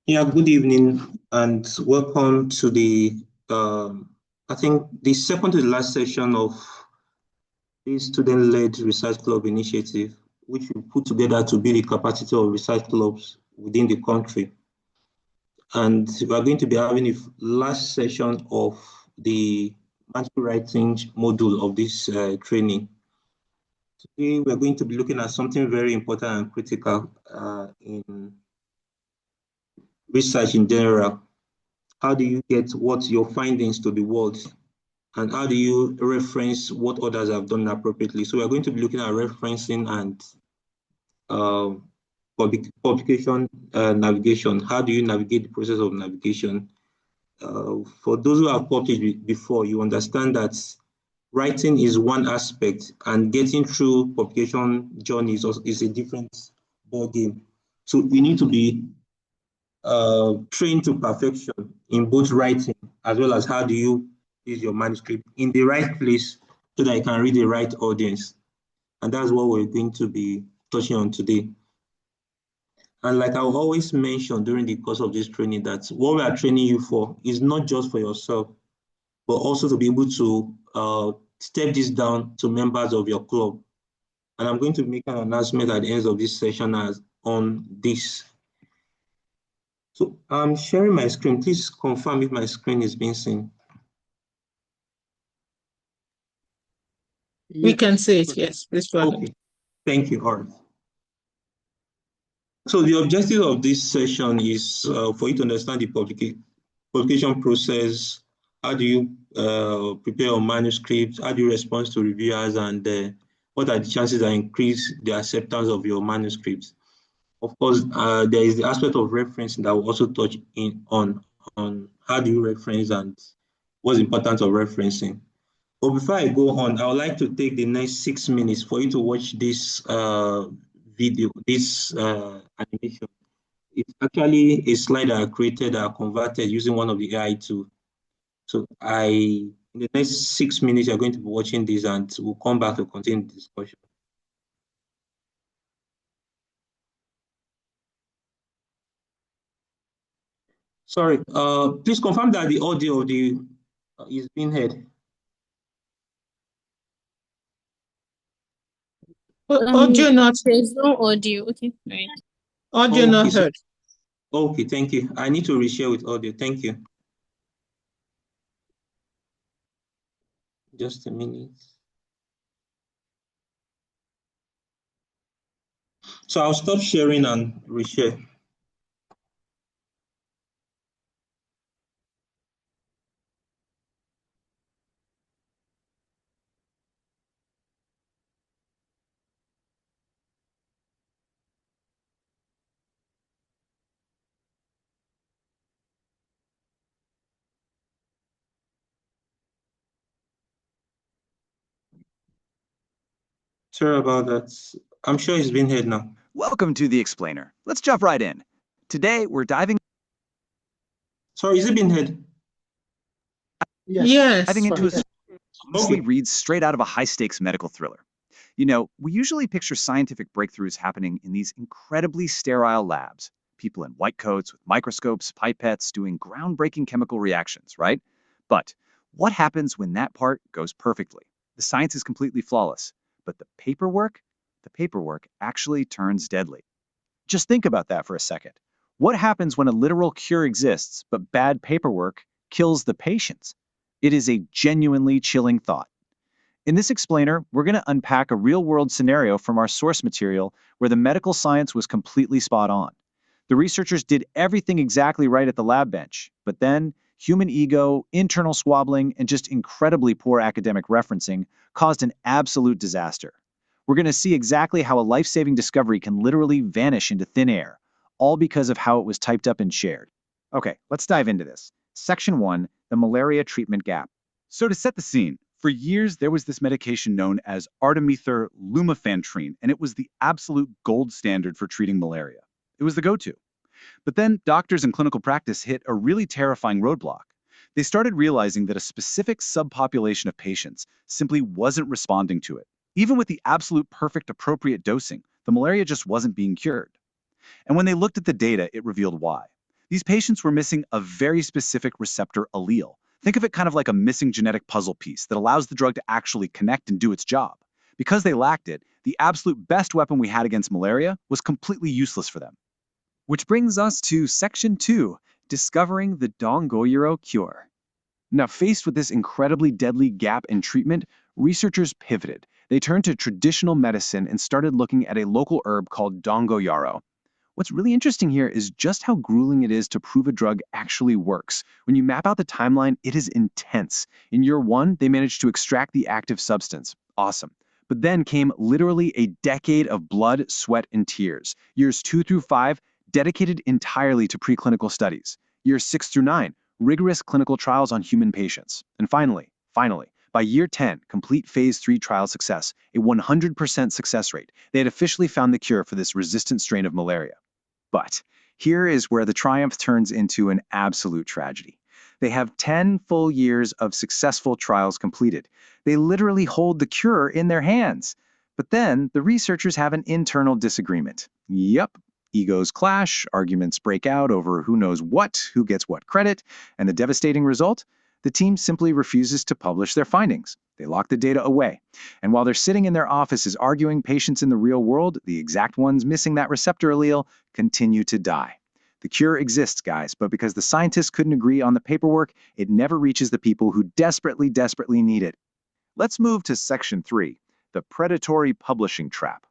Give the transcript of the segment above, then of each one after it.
Yeah, good evening and welcome to I think the second to the last session of this student-led research club initiative, which we put together to build the capacity of research clubs within the country. And we are going to be having a last session of the manuscript writing module of this training. Today, we are going to be looking at something very important and critical in research in general. How do you get what your findings to the world? And how do you reference what others have done appropriately? So we're going to be looking at referencing and uh, publication navigation. How do you navigate the process of navigation? For those who have published before, you understand that writing is one aspect and getting through publication journeys is a different ball game. So you need to be trained to perfection in both writing as well as how do you use your manuscript in the right place so that you can read the right audience. And that's what we're going to be touching on today. And like I will always mention during the course of this training, that what we are training you for is not just for yourself, but also to be able to step this down to members of your club. And I'm going to make an announcement at the end of this session on this. So I'm sharing my screen. Please confirm if my screen is being seen. We can see it, yes. Please go ahead. Okay, thank you, Art. So the objective of this session is for you to understand the publication process. How do you prepare your manuscript? How do you respond to reviewers? And what are the chances that increase the acceptance of your manuscript? Of course, there is the aspect of referencing that will also touch on how do you reference and what's the importance of referencing. But before I go on, I would like to take the next 6 minutes for you to watch this video, this animation. It's actually a slide that I created that I converted using one of the AI tools. So in the next 6 minutes, you're going to be watching this and we'll come back to continue the discussion. Sorry, please confirm that the audio of the is being heard. Audio not. There's no audio. Okay, right. Audio not heard. Okay, thank you. I need to reshare with audio. Thank you. Just a minute. So I'll stop sharing and reshare. Sorry about that. I'm sure it's been heard now. Welcome to The Explainer. Let's jump right in. Today, we're diving... Sorry, is it being heard? Yes. Diving into a mostly reads straight out of a high-stakes medical thriller. You know, we usually picture scientific breakthroughs happening in these incredibly sterile labs. People in white coats with microscopes, pipettes, doing groundbreaking chemical reactions, right? But what happens when that part goes perfectly? The science is completely flawless, but the paperwork actually turns deadly. Just think about that for a second. What happens when a literal cure exists, but bad paperwork kills the patients? It is a genuinely chilling thought. In this explainer, we're going to unpack a real-world scenario from our source material where the medical science was completely spot on. The researchers did everything exactly right at the lab bench, but then human ego, internal squabbling, and just incredibly poor academic referencing caused an absolute disaster. We're going to see exactly how a life-saving discovery can literally vanish into thin air, all because of how it was typed up and shared. Okay, let's dive into this. Section 1, the malaria treatment gap. So to set the scene, for years there was this medication known as artemether lumefantrine, and it was the absolute gold standard for treating malaria. It was the go-to. But then doctors in clinical practice hit a really terrifying roadblock. They started realizing that a specific subpopulation of patients simply wasn't responding to it. Even with the absolute perfect appropriate dosing, the malaria just wasn't being cured. And when they looked at the data, it revealed why. These patients were missing a very specific receptor allele. Think of it kind of like a missing genetic puzzle piece that allows the drug to actually connect and do its job. Because they lacked it, the absolute best weapon we had against malaria was completely useless for them. Which brings us to Section 2, discovering the Dongoyaro cure. Now, faced with this incredibly deadly gap in treatment, researchers pivoted. They turned to traditional medicine and started looking at a local herb called Dongoyaro. What's really interesting here is just how grueling it is to prove a drug actually works. When you map out the timeline, it is intense. In year 1, they managed to extract the active substance. Awesome. But then came literally a decade of blood, sweat, and tears. Years 2 through 5, dedicated entirely to preclinical studies. Years 6 through 9, rigorous clinical trials on human patients. And finally, by year 10, complete phase 3 trial success, a 100% success rate. They had officially found the cure for this resistant strain of malaria. But here is where the triumph turns into an absolute tragedy. They have 10 full years of successful trials completed. They literally hold the cure in their hands. But then the researchers have an internal disagreement. Yep. Egos clash, arguments break out over who knows what, who gets what credit, and the devastating result? The team simply refuses to publish their findings. They lock the data away. And while they're sitting in their offices arguing, patients in the real world, the exact ones missing that receptor allele, continue to die. The cure exists, guys, but because the scientists couldn't agree on the paperwork, it never reaches the people who desperately need it. Let's move to Section 3, the predatory publishing trap.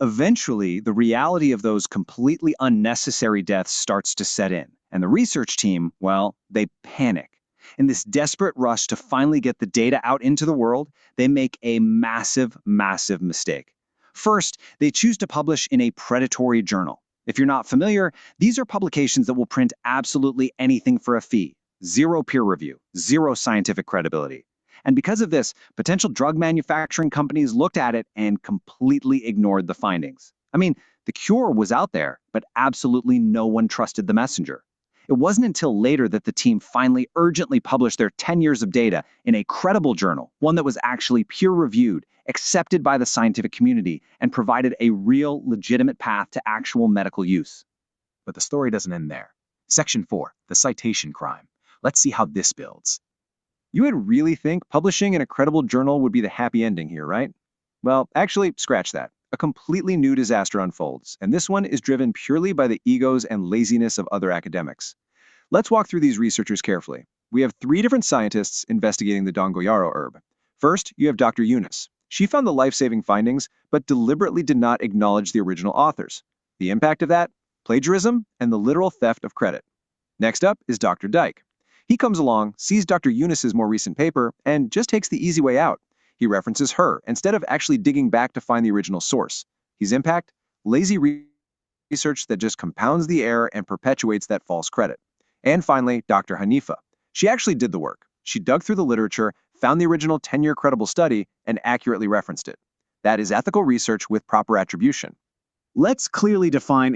Eventually, the reality of those completely unnecessary deaths starts to set in, and the research team, well, they panic. In this desperate rush to finally get the data out into the world, they make a massive mistake. First, they choose to publish in a predatory journal. If you're not familiar, these are publications that will print absolutely anything for a fee. Zero peer review, zero scientific credibility. And because of this, potential drug manufacturing companies looked at it and completely ignored the findings. I mean, the cure was out there, but absolutely no one trusted the messenger. It wasn't until later that the team finally urgently published their 10 years of data in a credible journal, one that was actually peer-reviewed, accepted by the scientific community, and provided a real, legitimate path to actual medical use. But the story doesn't end there. Section 4, the citation crime. Let's see how this builds. You would really think publishing in a credible journal would be the happy ending here, right? Well, actually, scratch that. A completely new disaster unfolds, and this one is driven purely by the egos and laziness of other academics. Let's walk through these researchers carefully. We have 3 different scientists investigating the Dongoyaro herb. First, you have Dr. Yunus. She found the life-saving findings, but deliberately did not acknowledge the original authors. The impact of that? Plagiarism and the literal theft of credit. Next up is Dr. Dyke. He comes along, sees Dr. Yunus's more recent paper, and just takes the easy way out. He references her instead of actually digging back to find the original source. His impact? Lazy research that just compounds the error and perpetuates that false credit. And finally, Dr. Hanifa. She actually did the work. She dug through the literature, found the original 10-year credible study, and accurately referenced it. That is ethical research with proper attribution. Let's clearly define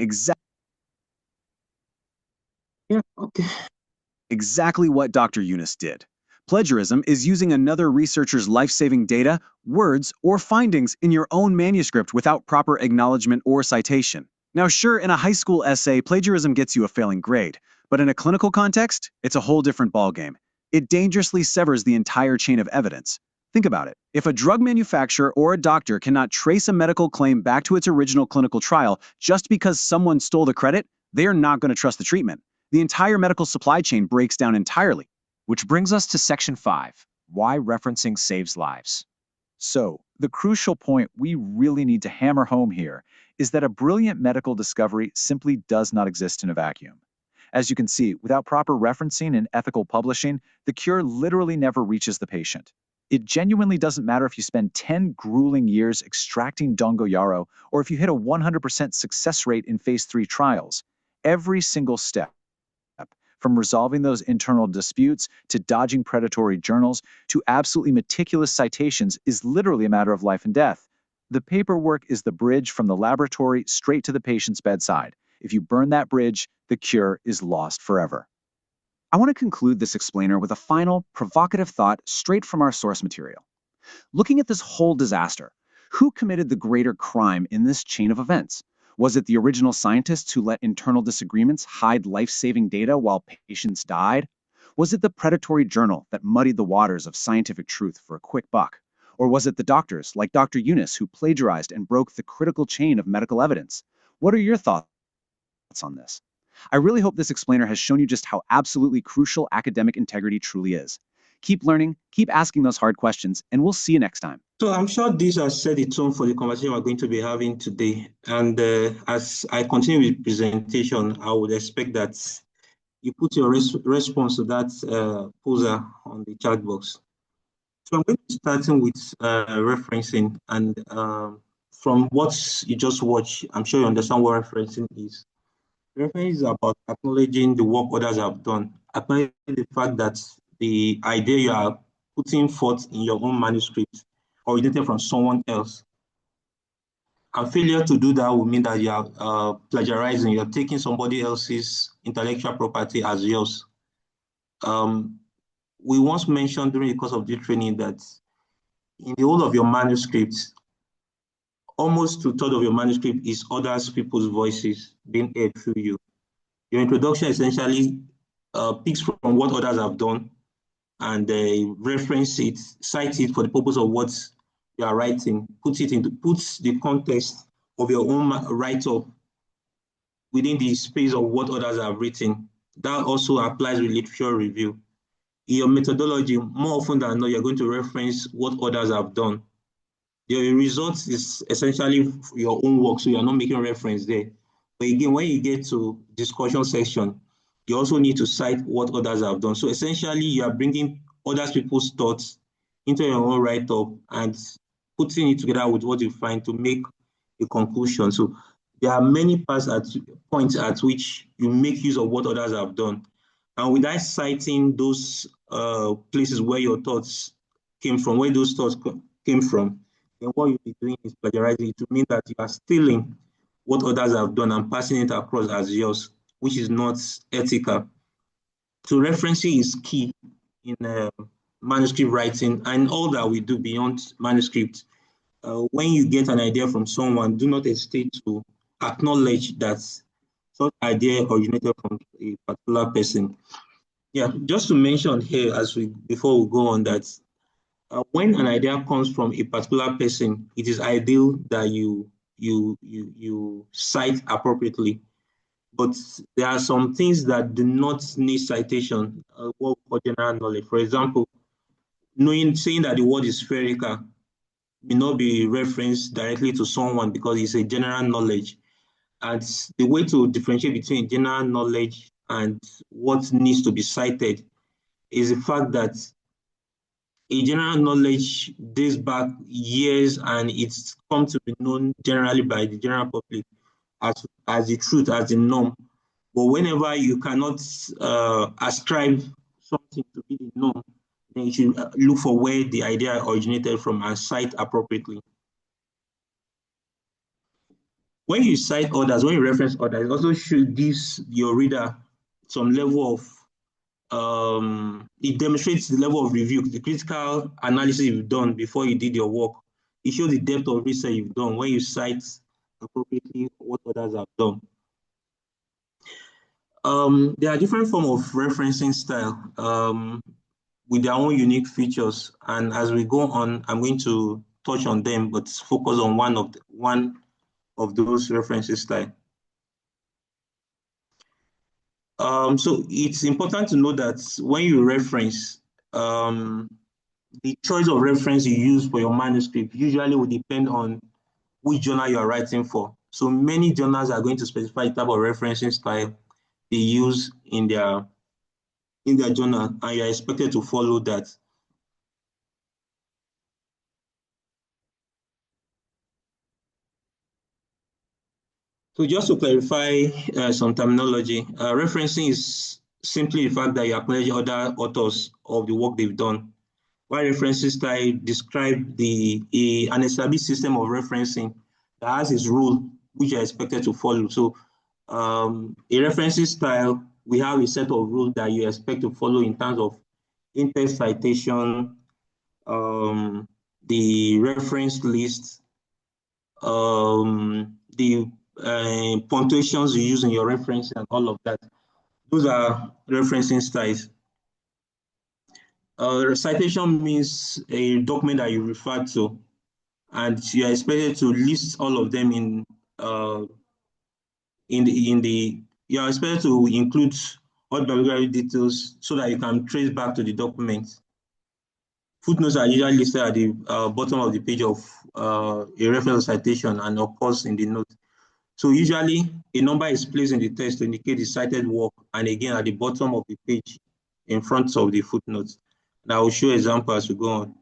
exactly what Dr. Yunus did. Plagiarism is using another researcher's life-saving data, words, or findings in your own manuscript without proper acknowledgement or citation. Now, sure, in a high school essay, plagiarism gets you a failing grade, but in a clinical context, it's a whole different ballgame. It dangerously severs the entire chain of evidence. Think about it. If a drug manufacturer or a doctor cannot trace a medical claim back to its original clinical trial just because someone stole the credit, they are not going to trust the treatment. The entire medical supply chain breaks down entirely. Which brings us to Section 5, why referencing saves lives. So, the crucial point we really need to hammer home here is that a brilliant medical discovery simply does not exist in a vacuum. As you can see, without proper referencing and ethical publishing, the cure literally never reaches the patient. It genuinely doesn't matter if you spend 10 grueling years extracting Dongoyaro or if you hit a 100% success rate in phase 3 trials. Every single step, from resolving those internal disputes to dodging predatory journals to absolutely meticulous citations, is literally a matter of life and death. The paperwork is the bridge from the laboratory straight to the patient's bedside. If you burn that bridge, the cure is lost forever. I want to conclude this explainer with a final, provocative thought straight from our source material. Looking at this whole disaster, who committed the greater crime in this chain of events? Was it the original scientists who let internal disagreements hide life-saving data while patients died? Was it the predatory journal that muddied the waters of scientific truth for a quick buck? Or was it the doctors, like Dr. Eunice, who plagiarized and broke the critical chain of medical evidence? What are your thoughts on this? I really hope this explainer has shown you just how absolutely crucial academic integrity truly is. Keep learning, keep asking those hard questions, and we'll see you next time. So I'm sure this has set the tone for the conversation we're going to be having today. And as I continue with presentation, I would expect that you put your response to that poster on the chat box. So I'm going to be starting with referencing, and from what you just watched, I'm sure you understand what referencing is. Reference is about acknowledging the work others have done, acknowledging the fact that the idea you are putting forth in your own manuscript originated from someone else. And failure to do that will mean that you are plagiarizing, you're taking somebody else's intellectual property as yours. We once mentioned during the course of the training that in the whole of your manuscript, almost 2/3 of your manuscript is other people's voices being heard through you. Your introduction essentially picks from what others have done and reference it, cite it for the purpose of what you are writing, puts the context of your own write-up within the space of what others have written. That also applies with literature review. In your methodology, more often than not, you're going to reference what others have done. Your result is essentially your own work, so you're not making reference there. But again, when you get to discussion section, you also need to cite what others have done. So essentially, you are bringing other people's thoughts into your own write-up and putting it together with what you find to make a conclusion. So there are many points at which you make use of what others have done. And without citing those places where your thoughts came from, where those thoughts came from, then what you'll be doing is plagiarizing. It will mean that you are stealing what others have done and passing it across as yours, which is not ethical. So referencing is key in manuscript writing and all that we do beyond manuscript. When you get an idea from someone, do not hesitate to acknowledge that such idea originated from a particular person. Yeah, just to mention here before we go on that when an idea comes from a particular person, it is ideal that you cite appropriately. But there are some things that do not need citation, what we call general knowledge. For example, saying that the word is spherical may not be referenced directly to someone because it's a general knowledge. And the way to differentiate between general knowledge and what needs to be cited is the fact that a general knowledge dates back years and it's come to be known generally by the general public as the truth, as the norm. But whenever you cannot ascribe something to be the norm, then you should look for where the idea originated from and cite appropriately. When you cite others, when you reference others, it also should give your reader some level of it demonstrates the level of review, the critical analysis you've done before you did your work. It shows the depth of research you've done when you cite appropriately what others have done. There are different forms of referencing style with their own unique features. And as we go on, I'm going to touch on them, but focus on one of those referencing style. So it's important to know that when you reference, the choice of reference you use for your manuscript usually will depend on which journal you are writing for. So many journals are going to specify the type of referencing style they use in their journal, and you're expected to follow that. So just to clarify some terminology, referencing is simply the fact that you acknowledge other authors of the work they've done. While referencing style describe an established system of referencing that has its rule, which you're expected to follow. So a referencing style, we have a set of rules that you expect to follow in terms of in-text citation, the reference list, the punctuations you use in your reference and all of that. Those are referencing styles. Citation means a document that you refer to, and you are expected to list all of them in the you are expected to include all bibliography details so that you can trace back to the document. Footnotes are usually listed at the bottom of the page of a reference citation and occurs in the note. So usually a number is placed in the text to indicate the cited work, and again at the bottom of the page in front of the footnotes. And I will show examples as we go on.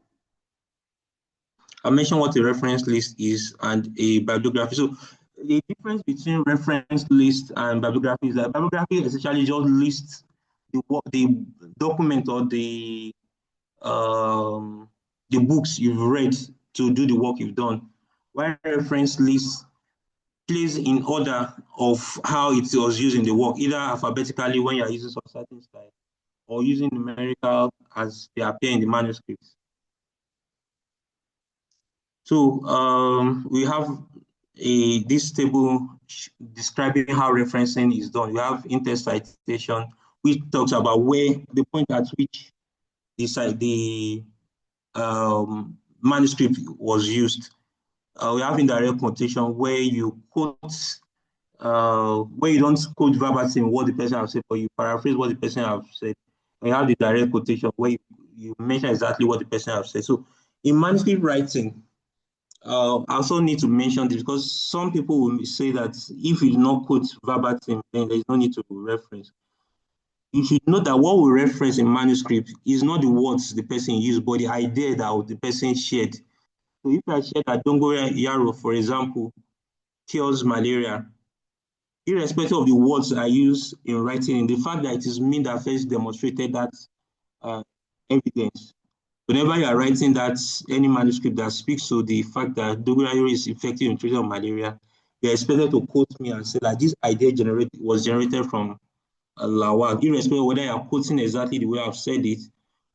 I mentioned what a reference list is and a bibliography. So the difference between reference list and bibliography is that bibliography essentially just lists the document or the books you've read to do the work you've done. While reference list plays in order of how it was used in the work, either alphabetically when you're using some certain style, or using numerical as they appear in the manuscripts. So we have this table describing how referencing is done. We have in-text citation, which talks about where the point at which the manuscript was used. We have indirect quotation where you quote, where you don't quote verbatim what the person has said, but you paraphrase what the person has said. We have the direct quotation where you mention exactly what the person has said. So in manuscript writing, I also need to mention this because some people will say that if you do not quote verbatim, then there is no need to reference. You should know that what we reference in manuscript is not the words the person used, but the idea that the person shared. So if I share that dongoyaro, for example, cures malaria, irrespective of the words I use in writing, the fact that it is me that first demonstrated that evidence. Whenever you are writing that any manuscript that speaks to the fact that dongoyaro is effective in treating of malaria, you are expected to quote me and say that this idea was generated from Lawal, irrespective of whether you are quoting exactly the way I've said it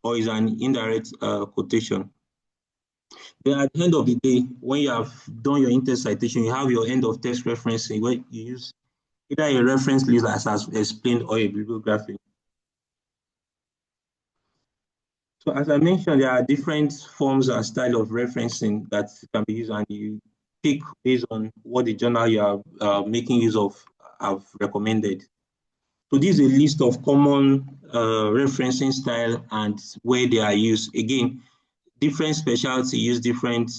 or is an indirect quotation. Then at the end of the day, when you have done your in-text citation, you have your end of text referencing where you use either a reference list as explained or a bibliography. So as I mentioned, there are different forms and style of referencing that can be used, and you pick based on what the journal you are making use of have recommended. So this is a list of common referencing style and where they are used. Again, different specialty use different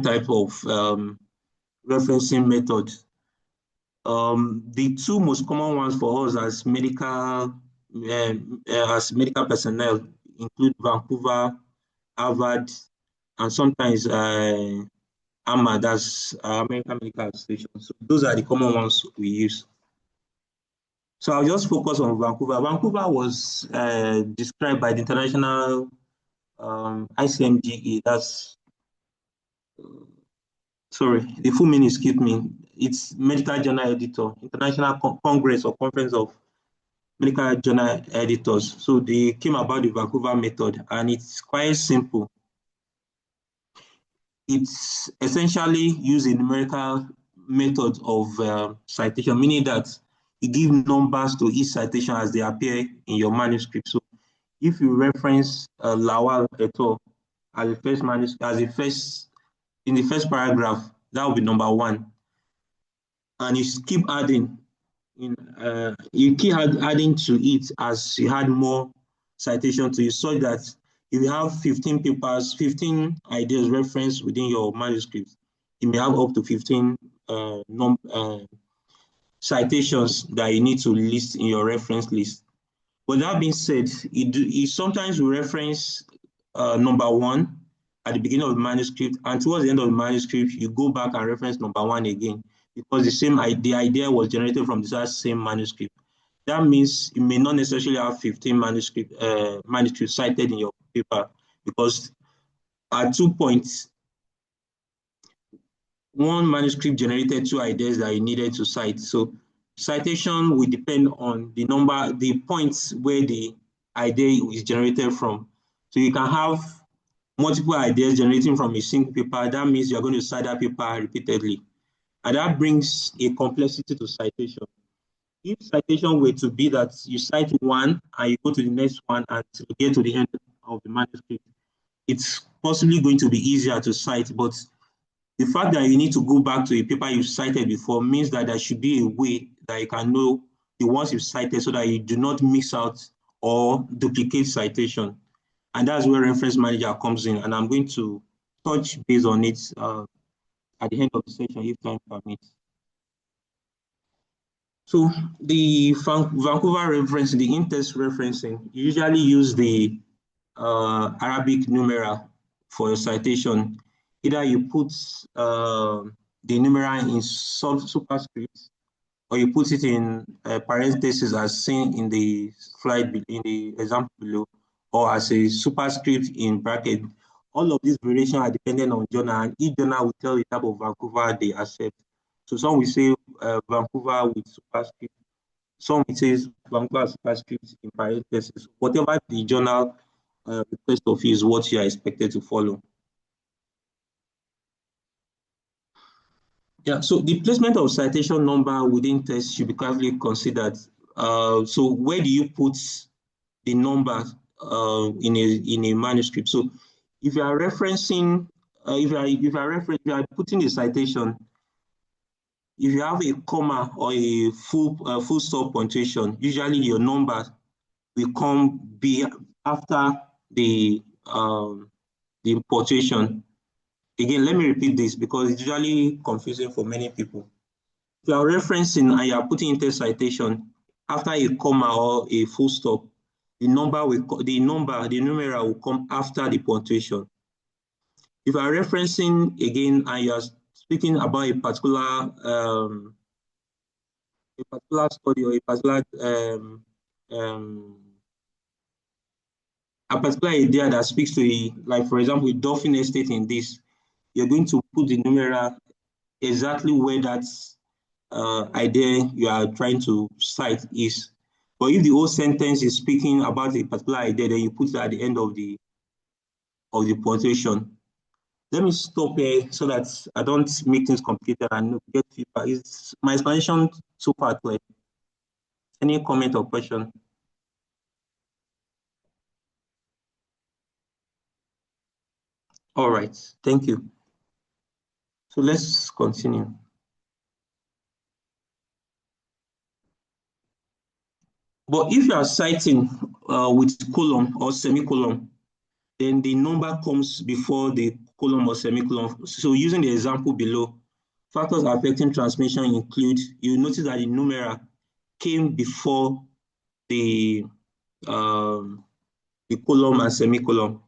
type of referencing methods. The two most common ones for us as medical personnel include Vancouver, Harvard, and sometimes AMA, that's American Medical Association. So those are the common ones we use. So I'll just focus on Vancouver. Vancouver was described by the international ICMGE, that's, sorry, the full meaning escaped me. It's Medical Journal Editor, International Congress or Conference of Medical Journal Editors. So they came about the Vancouver method, and it's quite simple. It's essentially using numerical method of citation, meaning that you give numbers to each citation as they appear in your manuscript. So if you reference Lawal et al. As the first manuscript, in the first paragraph, that will be number 1. And you keep adding, adding to it as you add more citation to it, so that if you have 15 papers, 15 ideas referenced within your manuscript, you may have up to 15 citations that you need to list in your reference list. But that being said, it sometimes will reference number 1 at the beginning of the manuscript, and towards the end of the manuscript, you go back and reference number 1 again, because the idea was generated from the same manuscript. That means you may not necessarily have 15 manuscripts cited in your paper, because at 2 points, one manuscript generated 2 ideas that you needed to cite. So citation will depend on the points where the idea is generated from. So you can have multiple ideas generating from a single paper. That means you're going to cite that paper repeatedly. And that brings a complexity to citation. If citation were to be that you cite one and you go to the next one until you get to the end of the manuscript, it's possibly going to be easier to cite, but the fact that you need to go back to a paper you cited before means that there should be a way that you can know the ones you've cited so that you do not mix out or duplicate citation. And that's where reference manager comes in. And I'm going to touch base on it at the end of the session if time permits. So the Vancouver reference, the in-text referencing, you usually use the Arabic numeral for your citation. Either you put the numeral in superscript or you put it in parentheses as seen in the slide, in the example below, or as a superscript in bracket. All of these variations are dependent on journal, and each journal will tell the type of Vancouver they accept. So some will say Vancouver with superscript, some will say Vancouver superscript in parentheses. Whatever the journal request of you is what you are expected to follow. Yeah, so the placement of citation number within text should be carefully considered. So where do you put the number in a manuscript? So if you are referencing, if you are putting a citation, if you have a comma or a full stop punctuation, usually your number will be after the punctuation. Again, let me repeat this because it's usually confusing for many people. If you are referencing and you are putting into citation after a comma or a full stop, the numeral will come after the punctuation. If you are referencing again and you are speaking about a particular study or a particular idea that speaks to like for example, a dolphin estate in this, you're going to put the numeral exactly where that idea you are trying to cite is. But if the whole sentence is speaking about a particular idea, then you put it at the end of the punctuation. Let me stop here so that I don't make things complicated and get feedback. Is my explanation so far clear? Any comment or question? All right, thank you. So let's continue. But if you are citing with colon or semicolon, then the number comes before the colon or semicolon. So using the example below, factors affecting transmission include, you notice that the numeral came before the colon and semicolon.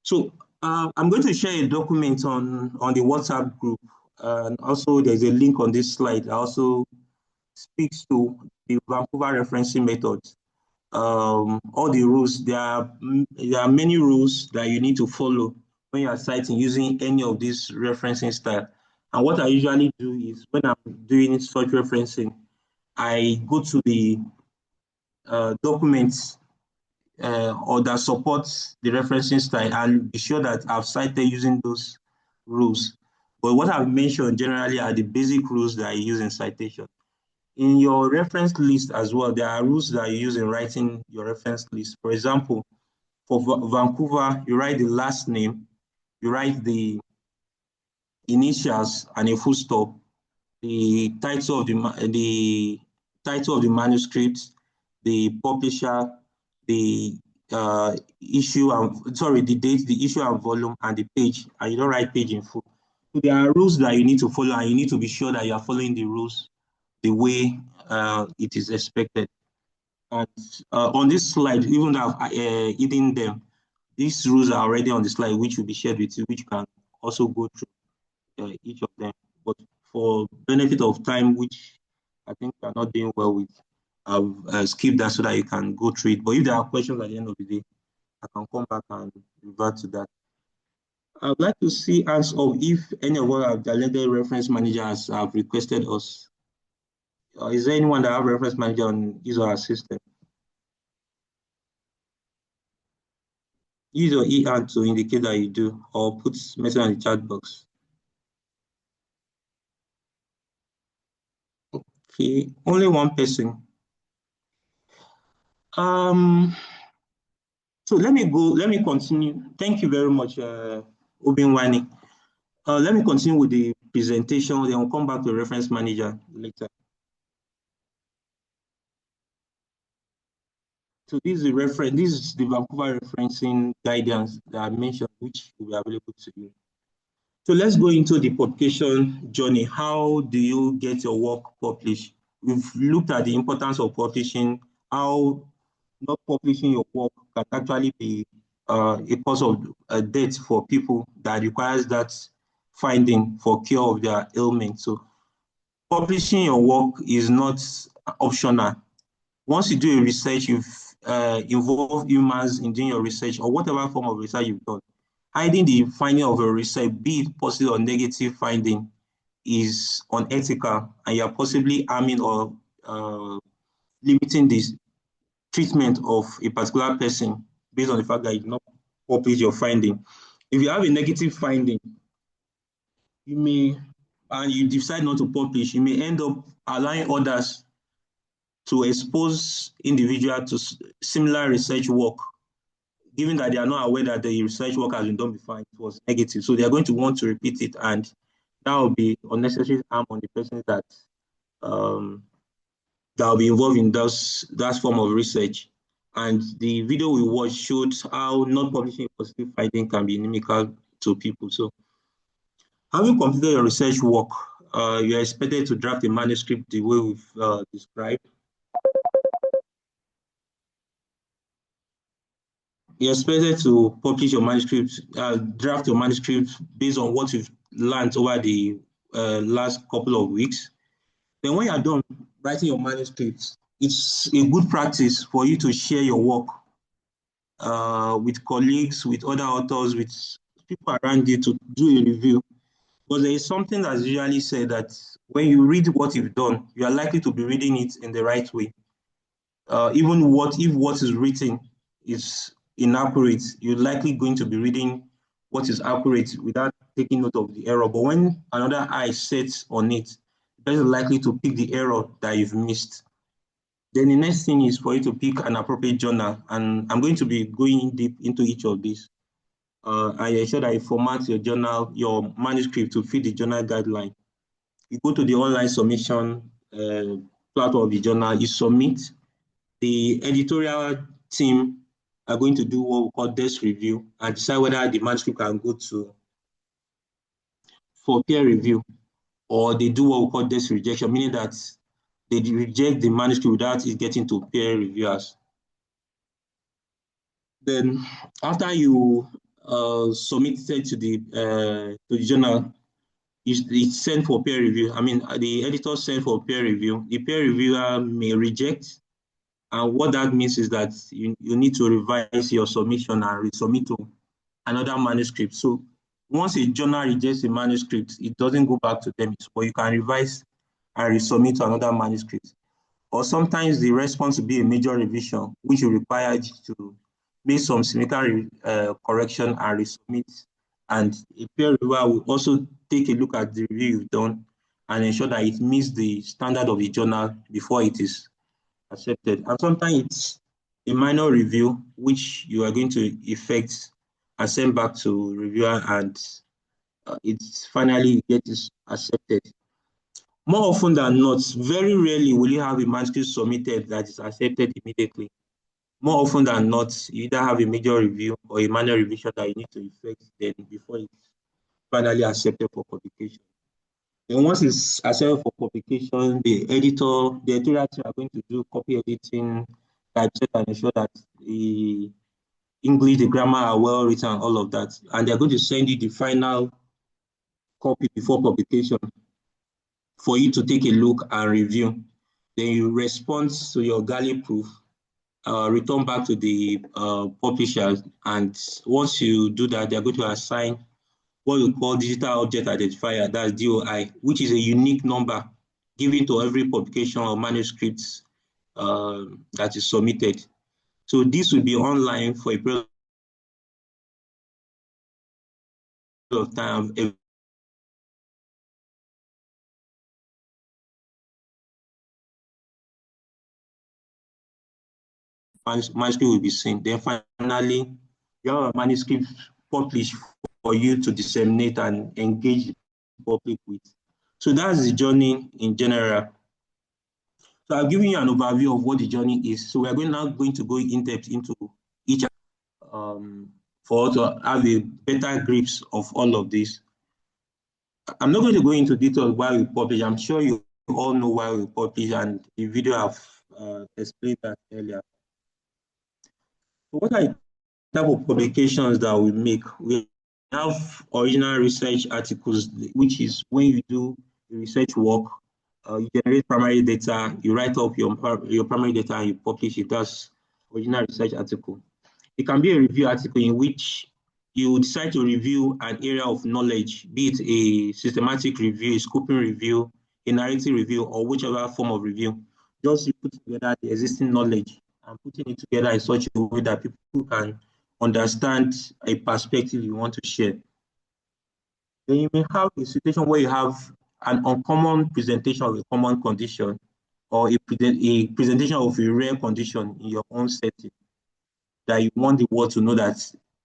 So I'm going to share a document on the WhatsApp group. And also there's a link on this slide that also speaks to the Vancouver referencing method. All the rules, there are many rules that you need to follow when you are citing using any of these referencing style. And what I usually do is when I'm doing such referencing, I go to the documents or that supports the referencing style and be sure that I've cited using those rules. But what I've mentioned generally are the basic rules that I use in citation. In your reference list as well, there are rules that you use in writing your reference list. For example, for Vancouver, you write the last name, you write the initials and a full stop, the title of the manuscript, the publisher, the issue and the date, the issue and volume, and the page, and you don't write page in full. So there are rules that you need to follow, and you need to be sure that you are following the rules the way it is expected. And on this slide, even though I've hidden them, these rules are already on the slide, which will be shared with you, which you can also go through each of them. But for benefit of time, which I think you're not doing well with, I'll skip that so that you can go through it. But if there are questions at the end of the day, I can come back and revert to that. I'd like to see hands up if any of our talented reference managers have requested us. Is there anyone that have reference manager on his or her system? Use your e-hand to indicate that you do, or put message in the chat box. Okay, only one person. So let me continue. Thank you very much, Obinwani. Let me continue with the presentation, then we'll come back to reference manager later. So this is the Vancouver referencing guidance that I mentioned, which will be available to you. So let's go into the publication journey. How do you get your work published? We've looked at the importance of publishing, how not publishing your work can actually be a cause of death for people that requires that finding for cure of their ailment. So publishing your work is not optional. Once you do a research, you've involved humans in doing your research or whatever form of research you've done. Hiding the finding of a research, be it positive or negative finding, is unethical, and you're possibly harming or limiting this treatment of a particular person based on the fact that you did not publish your finding. If you have a negative finding, you may, and you decide not to publish, you may end up allowing others to expose individuals to similar research work, given that they are not aware that the research work has been done before and it was negative. So they are going to want to repeat it, and that will be unnecessary harm on the person that that will be involved in that form of research. And the video we watched showed how not publishing a positive finding can be inimical to people. So having completed your research work, you are expected to draft a manuscript the way we've described. You're expected to publish your manuscript, draft your manuscript based on what you've learned over the last couple of weeks. Then when you're done writing your manuscript, it's a good practice for you to share your work with colleagues, with other authors, with people around you to do a review. Because there is something that's usually said that when you read what you've done, you are likely to be reading it in the right way. Even if what is written is inaccurate, you're likely going to be reading what is accurate without taking note of the error. But when another eye sets on it, the person is likely to pick the error that you've missed. Then the next thing is for you to pick an appropriate journal. And I'm going to be going deep into each of these. And ensure that you format your journal, your manuscript to fit the journal guideline. You go to the online submission platform of the journal, you submit. The editorial team are going to do what we call desk review and decide whether the manuscript can go for peer review, or they do what we call desk rejection, meaning that they reject the manuscript without it getting to peer reviewers. Then after you submit it to the journal, it's sent for peer review. I mean, the editor sent for peer review. The peer reviewer may reject, and what that means is that you need to revise your submission and resubmit to another manuscript. So once a journal rejects a manuscript, it doesn't go back to them, but you can revise and resubmit to another manuscript. Or sometimes the response will be a major revision, which will require you to make some significant correction and resubmit. And a peer reviewer will also take a look at the review you've done and ensure that it meets the standard of the journal before it is accepted. And sometimes it's a minor review, which you are going to effect and send back to reviewer, and it's finally gets accepted. More often than not, very rarely will you have a manuscript submitted that is accepted immediately. More often than not, you either have a major review or a minor revision that you need to effect then before it's finally accepted for publication. And once it's accepted for publication, the editorial team are going to do copy editing, typeset, and ensure that the English, the grammar are well written, all of that. And they're going to send you the final copy before publication for you to take a look and review. Then you respond to your galley proof, return back to the publishers. And once you do that, they're going to assign what we call digital object identifier, that's DOI, which is a unique number given to every publication or manuscript that is submitted. So this will be online for a period of time, manuscript will be seen. Then finally, you have a manuscript published for you to disseminate and engage the public with. So that's the journey in general. So I've given you an overview of what the journey is. So we're now going to go in depth into each for us to have a better grasp of all of this. I'm not going to go into details why we publish. I'm sure you all know why we publish, and the video have explained that earlier. So what are the type of publications that we make? We have original research articles, which is when you do research work, you generate primary data, you write up your primary data and you publish it. That's original research article. It can be a review article in which you decide to review an area of knowledge, be it a systematic review, a scoping review, a narrative review, or whichever form of review. Just you put together the existing knowledge and putting it together in such a way that people can understand a perspective you want to share. Then you may have a situation where you have an uncommon presentation of a common condition, or a presentation of a rare condition in your own setting, that you want the world to know that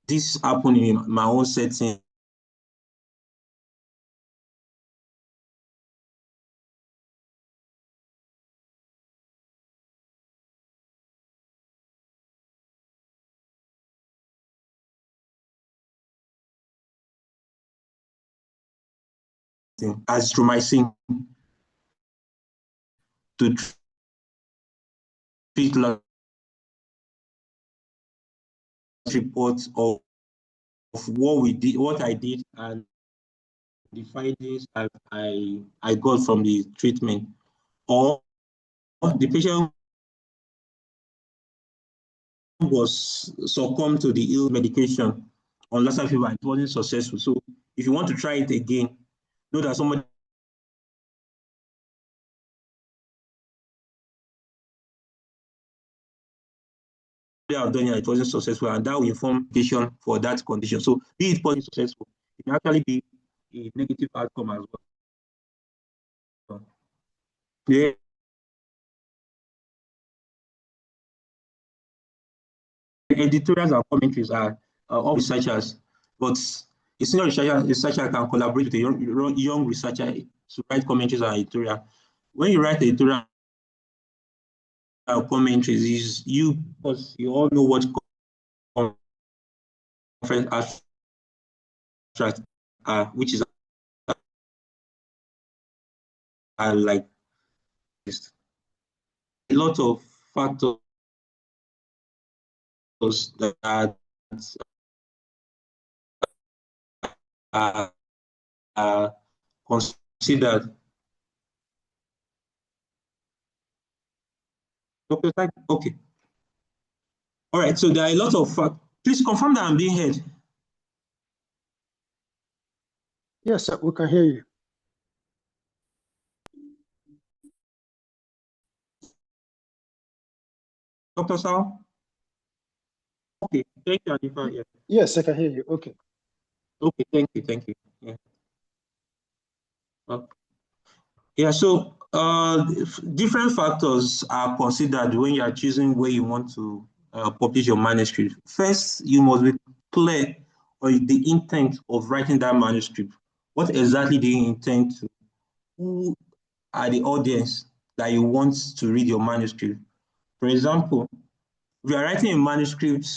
this happened in my own setting. Azithromycin to treat reports of what we did, what I did, and the findings I got from the treatment, or the patient was succumbed to the ill medication on Lassa fever and it wasn't successful. So if you want to try it again, know that somebody have done it, it wasn't successful, and that will inform patient for that condition. So be it positive successful, it can actually be a negative outcome as well. Yeah. Editorials and commentaries are all researchers, but a senior researcher can collaborate with a young researcher to write commentaries and editorial. When you write editorial commentaries, is you, because you all know what conference abstract are, which is like this. A lot of factors that are considered. Okay. All right, so there are a lot of factors. Please confirm that I'm being heard. Yes, sir, we can hear you. Dr. Sao? Okay, thank you, Adifa. Yeah. Yes, I can hear you. Okay. Okay, thank you. Yeah. Yeah, so different factors are considered when you are choosing where you want to publish your manuscript. First, you must be clear on the intent of writing that manuscript. What exactly do you intend to? Who are the audience that you want to read your manuscript? For example, if you are writing a manuscript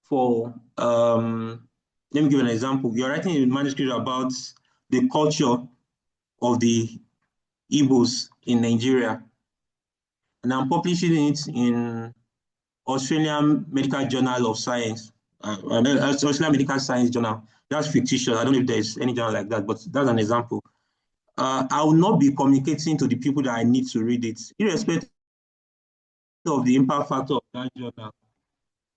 for, let me give an example. You're writing a manuscript about the culture of the Igbos in Nigeria, and I'm publishing it in Australian Medical Journal of Science, Australian Medical Science Journal. That's fictitious. I don't know if there's any journal like that, but that's an example. I will not be communicating to the people that I need to read it, irrespective of the impact factor of that journal.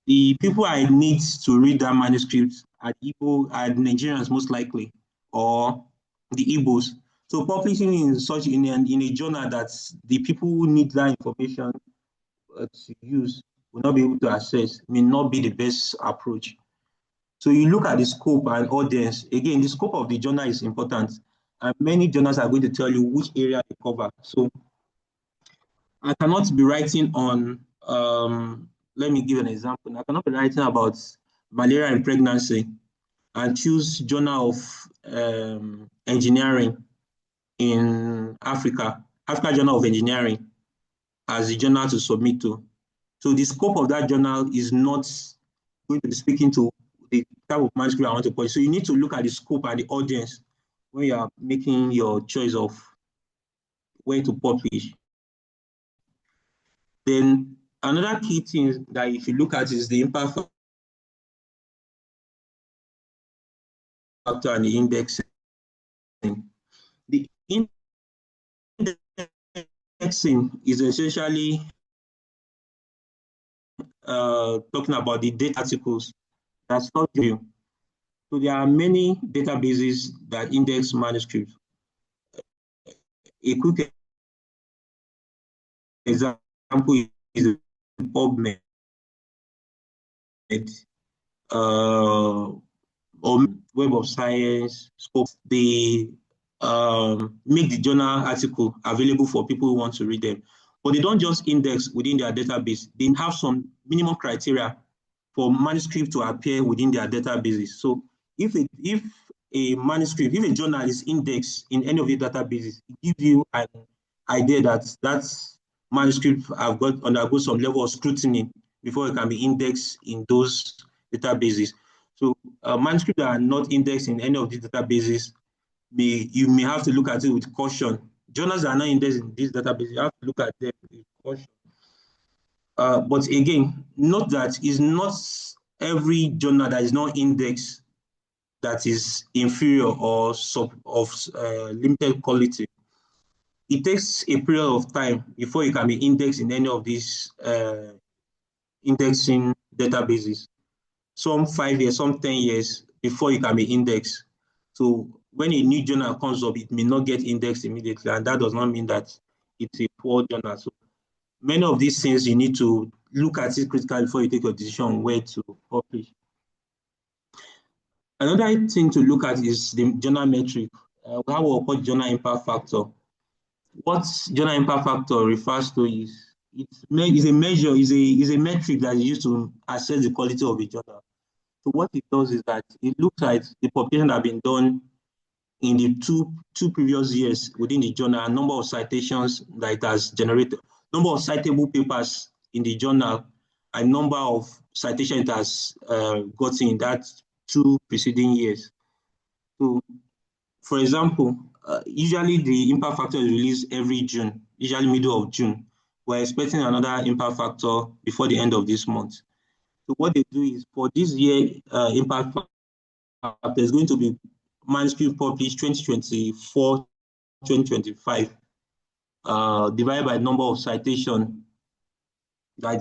The people I need to read that manuscript are Igbo, are Nigerians most likely, or the Igbos. So publishing in a journal that the people who need that information to use will not be able to access may not be the best approach. So you look at the scope and audience. Again, the scope of the journal is important, and many journals are going to tell you which area they cover. So I cannot be writing on, let me give an example. I cannot be writing about malaria and pregnancy and choose Journal of Engineering in Africa Journal of Engineering as the journal to submit to. So the scope of that journal is not going to be speaking to the type of manuscript I want to publish. So you need to look at the scope and the audience when you are making your choice of where to publish. Then another key thing that if you look at is the impact factor and the indexing. The indexing is essentially talking about the data articles that study you. So there are many databases that index manuscripts. A quick example is PubMed, or Web of Science, Scope. They make the journal article available for people who want to read them. But they don't just index within their database. They have some minimum criteria for manuscript to appear within their databases. So if a manuscript, if a journal is indexed in any of the databases, it gives you an idea that that manuscript have got undergo some level of scrutiny before it can be indexed in those databases. So manuscripts that are not indexed in any of these databases, you may have to look at it with caution. Journals that are not indexed in these databases, you have to look at them with caution. But again, note that it's not every journal that is not indexed that is inferior or of limited quality. It takes a period of time before you can be indexed in any of these indexing databases. Some 5 years, some 10 years before you can be indexed. So when a new journal comes up, it may not get indexed immediately, and that does not mean that it's a poor journal. So many of these things you need to look at it critically before you take your decision on where to publish. Another thing to look at is the journal metric. We have what we call journal impact factor. What journal impact factor refers to is a measure, is a metric that is used to assess the quality of a journal. So what it does is that it looks at the publication that have been done in the two previous years within the journal, number of citations that it has generated, number of citable papers in the journal, and number of citations it has gotten in that 2 preceding years. So, for example, usually the impact factor is released every June, usually middle of June. We're expecting another impact factor before the end of this month. So what they do is for this year impact factor, there's going to be manuscript published 2024, 2025, divided by number of citation that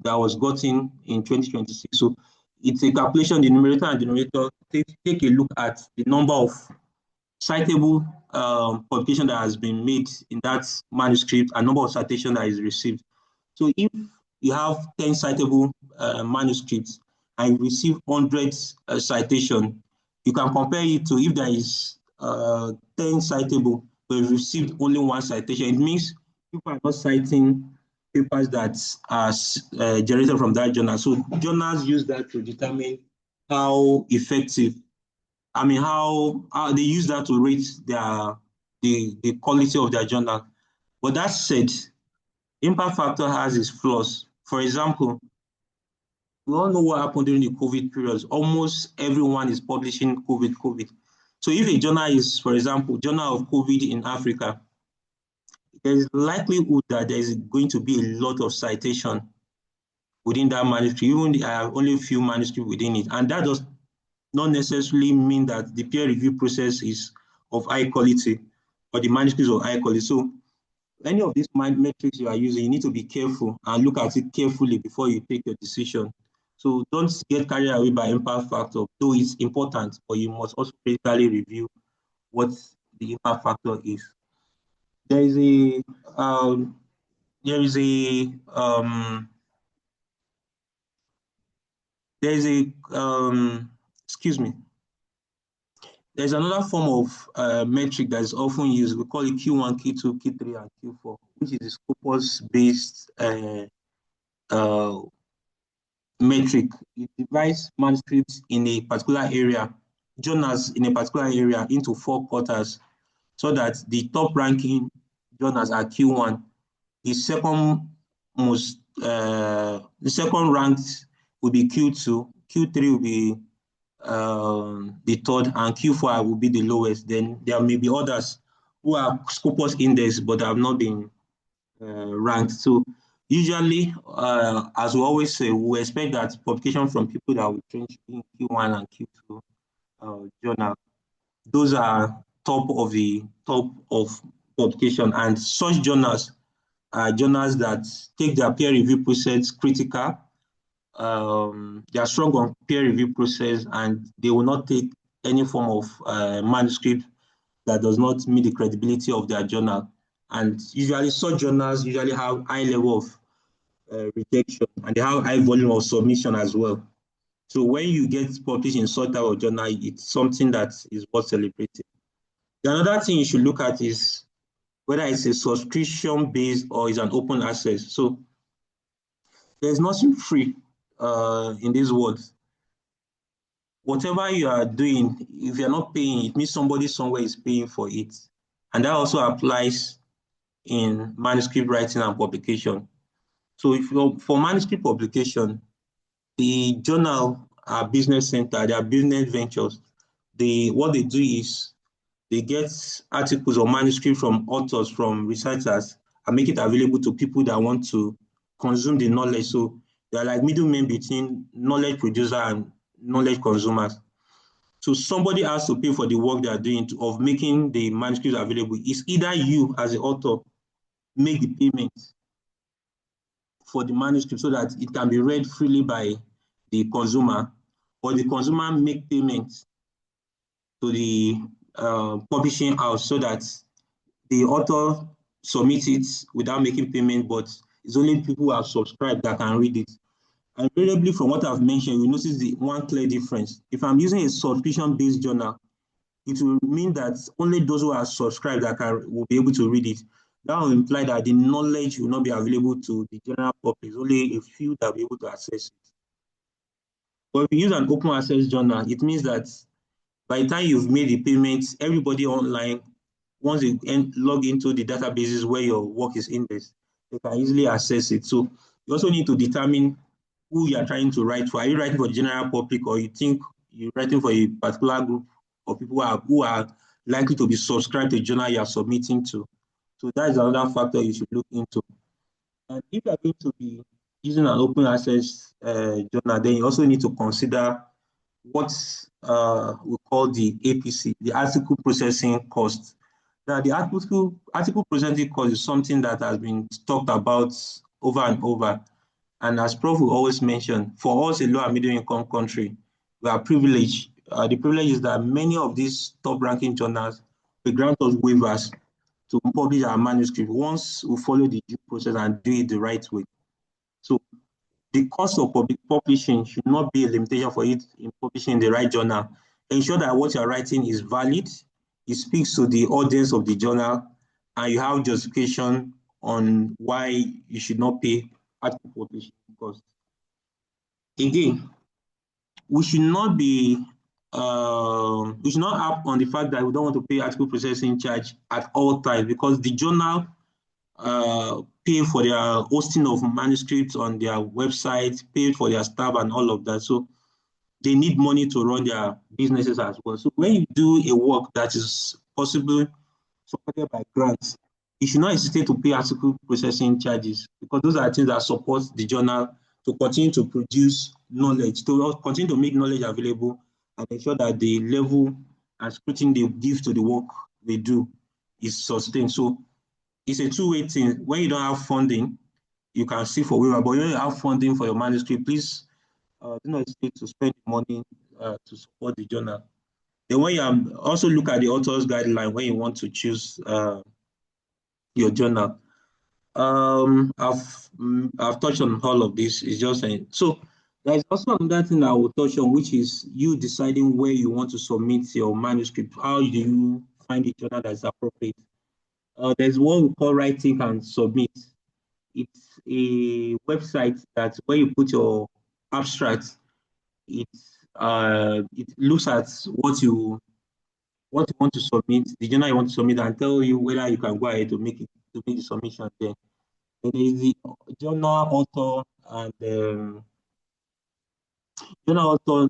was gotten in 2026. So it's a calculation, the numerator and denominator take a look at the number of citable publication that has been made in that manuscript and number of citation that is received. So if you have 10 citable manuscripts and you receive 100 citation, you can compare it to if there is 10 citable, but you received only 1 citation. It means people are not citing papers that are generated from that journal. So journals use that to determine how effective, how they use that to rate the quality of their journal. But that said, impact factor has its flaws. For example, we all know what happened during the COVID period. Almost everyone is publishing COVID. So if a journal is, for example, Journal of COVID in Africa, there is likelihood that there is going to be a lot of citation within that manuscript, even I have only a few manuscripts within it. And that does not necessarily mean that the peer review process is of high quality or the manuscripts of high quality. So any of these metrics you are using, you need to be careful and look at it carefully before you take your decision. So don't get carried away by impact factor, though it's important, but you must also critically review what the impact factor is. There is a excuse me. There's another form of metric that is often used. We call it Q1, Q2, Q3, and Q4, which is the Scopus-based metric. It divides manuscripts in a particular area, journals in a particular area, into 4 quarters, so that the top ranking journals are Q1. The second ranked will be Q2, Q3 will be the third, and Q4 will be the lowest. Then there may be others who are Scopus index but have not been ranked. So usually, as we always say, we expect that publication from people that will change in Q1 and Q2 journal. Those are top of publication, and such journals are journals that take their peer review process critical. They are strong on peer review process, and they will not take any form of manuscript that does not meet the credibility of their journal. And usually such journals usually have high level of rejection, and they have high volume of submission as well. So when you get published in such type of journal, it's something that is worth celebrating. The another thing you should look at is whether it's a subscription based or is an open access. So there's nothing free in this world. Whatever you are doing, if you're not paying, it means somebody somewhere is paying for it. And that also applies in manuscript writing and publication. So if for manuscript publication, the journal are business center, they are business ventures. What they do is they get articles or manuscript from authors, from researchers, and make it available to people that want to consume the knowledge. So they're like middlemen between knowledge producer and knowledge consumers. So somebody has to pay for the work they are doing of making the manuscript available. It's either you as the author make the payment for the manuscript so that it can be read freely by the consumer, or the consumer make payments to the publishing house so that the author submits it without making payment, but it's only people who have subscribed that can read it. And invariably, from what I've mentioned, you notice the one clear difference. If I'm using a subscription-based journal, it will mean that only those who are subscribed that will be able to read it. That will imply that the knowledge will not be available to the general public. Only a few that will be able to access it. But if you use an open access journal, it means that by the time you've made the payments, everybody online, once they log into the databases where your work is indexed, they can easily access it. So you also need to determine who you are trying to write for. Are you writing for the general public, or you think you're writing for a particular group of people who are likely to be subscribed to the journal you are submitting to? So that is another factor you should look into. And if you are going to be using an open access journal, then you also need to consider what we call the APC, the article processing cost. Now, the article processing cost is something that has been talked about over and over. And as Prof will always mention, for us, a low and middle income country, we are privileged. The privilege is that many of these top ranking journals will grant us waivers to publish our manuscript once we follow the due process and do it the right way. So the cost of publishing should not be a limitation for it in publishing the right journal. Ensure that what you're writing is valid, it speaks to the audience of the journal, and you have justification on why you should not pay article publishing costs. Again, we should not harp on the fact that we don't want to pay article processing charge at all times, because the journal pay for their hosting of manuscripts on their website, pay for their staff and all of that. So they need money to run their businesses as well. So when you do a work that is possibly supported by grants, you should not hesitate to pay article processing charges, because those are things that support the journal to continue to produce knowledge, to continue to make knowledge available, and ensure that the level and scrutiny they give to the work they do is sustained. So it's a two-way thing. When you don't have funding, you can seek for waiver, but when you have funding for your manuscript, please do not hesitate to spend money to support the journal. Then when you also look at the author's guideline when you want to choose your journal. I've touched on all of this. It's just saying. So There's also another thing I will touch on, which is you deciding where you want to submit your manuscript. How do you find a journal that's appropriate? There's one we call Write, Think, and Submit. It's a website that where you put your abstract, it looks at what you want to submit, the journal you want to submit, and tell you whether you can go ahead to make the submission there. Then there is the journal author and journal author,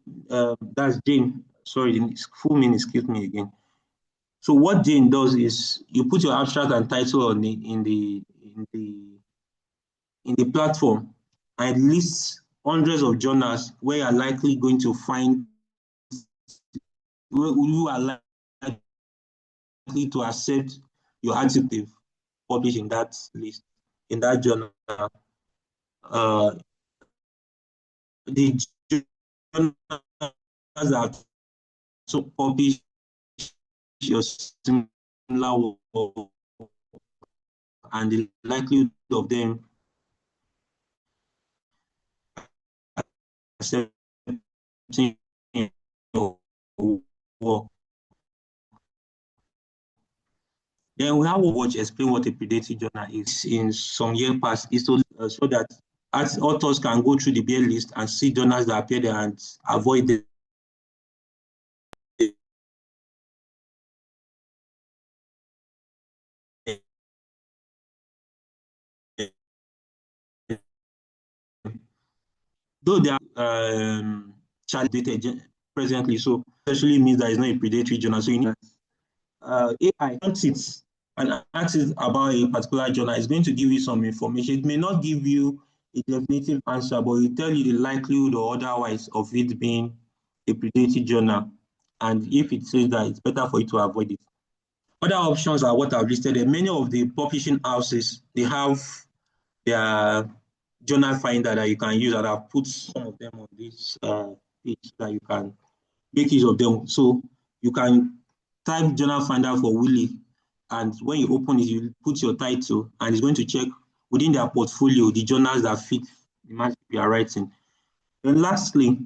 that's Jane. Sorry, the full name escaped me again. So what Jane does is you put your abstract and title on in the platform, and it lists hundreds of journals where you are likely going to find who are likely to accept your article published in that list, in that journal. The journals that so publish your similar work and the likelihood of them accepting your work. Then we have to explain what a predatory journal is. In some years past, is to so that as authors can go through the bear list and see journals that appear there and avoid the though they are child dated presently, so essentially means that it's not a predatory journal. So you need AI wants it and asks it about a particular journal. It's going to give you some information. It may not give you a definitive answer, but it will tell you the likelihood or otherwise of it being a predatory journal. And if it says that, it's better for you to avoid it. Other options are what I've listed there. Many of the publishing houses, they have their journal finder that you can use, and I've put some of them on this page so that you can make use of them. So you can type journal finder for Willy, and when you open it, you put your title, and it's going to check within their portfolio the journals that fit the manuscript you are writing. And lastly,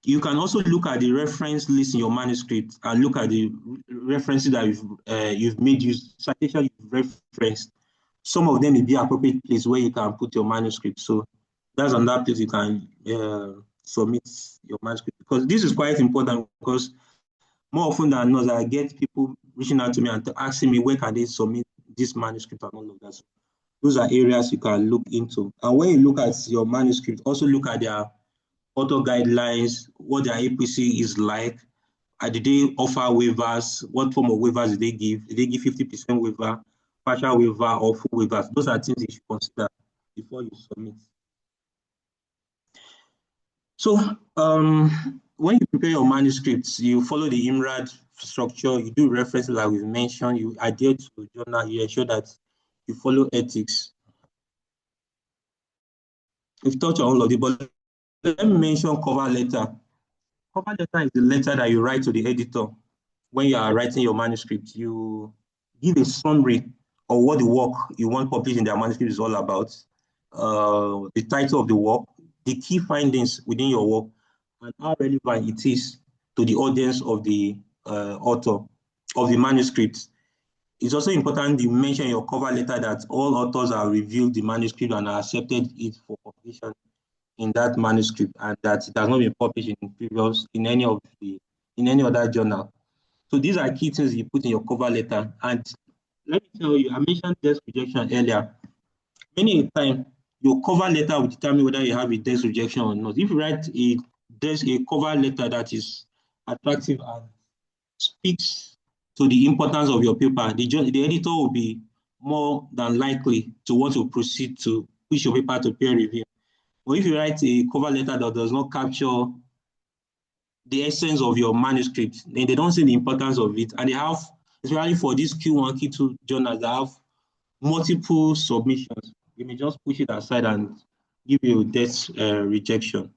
you can also look at the reference list in your manuscript and look at the references that you've made use, citation you've referenced. Some of them may be appropriate place where you can put your manuscript. So that's another place you can submit your manuscript, because this is quite important, because more often than not, I get people reaching out to me and asking me where can they submit this manuscript and all of that. So those are areas you can look into. And when you look at your manuscript, also look at their author guidelines, what their APC is like. Did they offer waivers? What form of waivers did they give? Did they give 50% waiver, partial waiver, or full waivers? Those are things you should consider before you submit. So when you prepare your manuscripts, you follow the IMRAD structure, you do references like we've mentioned, you adhere to the journal, you ensure that you follow ethics. We've touched on all of it, but let me mention cover letter. Cover letter is the letter that you write to the editor when you are writing your manuscript. You give a summary of what the work you want published in their manuscript is all about, the title of the work, the key findings within your work, and how relevant it is to the audience of the author of the manuscript. It's also important you mention in your cover letter that all authors have reviewed the manuscript and have accepted it for publication in that manuscript, and that it has not been published in any other journal. So these are key things you put in your cover letter. And let me tell you, I mentioned desk rejection earlier. Many a time, your cover letter will determine whether you have a desk rejection or not. If you write a cover letter that is attractive and speaks to the importance of your paper, the editor will be more than likely to want to proceed to push your paper to peer review. But if you write a cover letter that does not capture the essence of your manuscript, then they don't see the importance of it. And they have, especially for these Q1, Q2 journals that have multiple submissions, you may just push it aside and give you a desk rejection.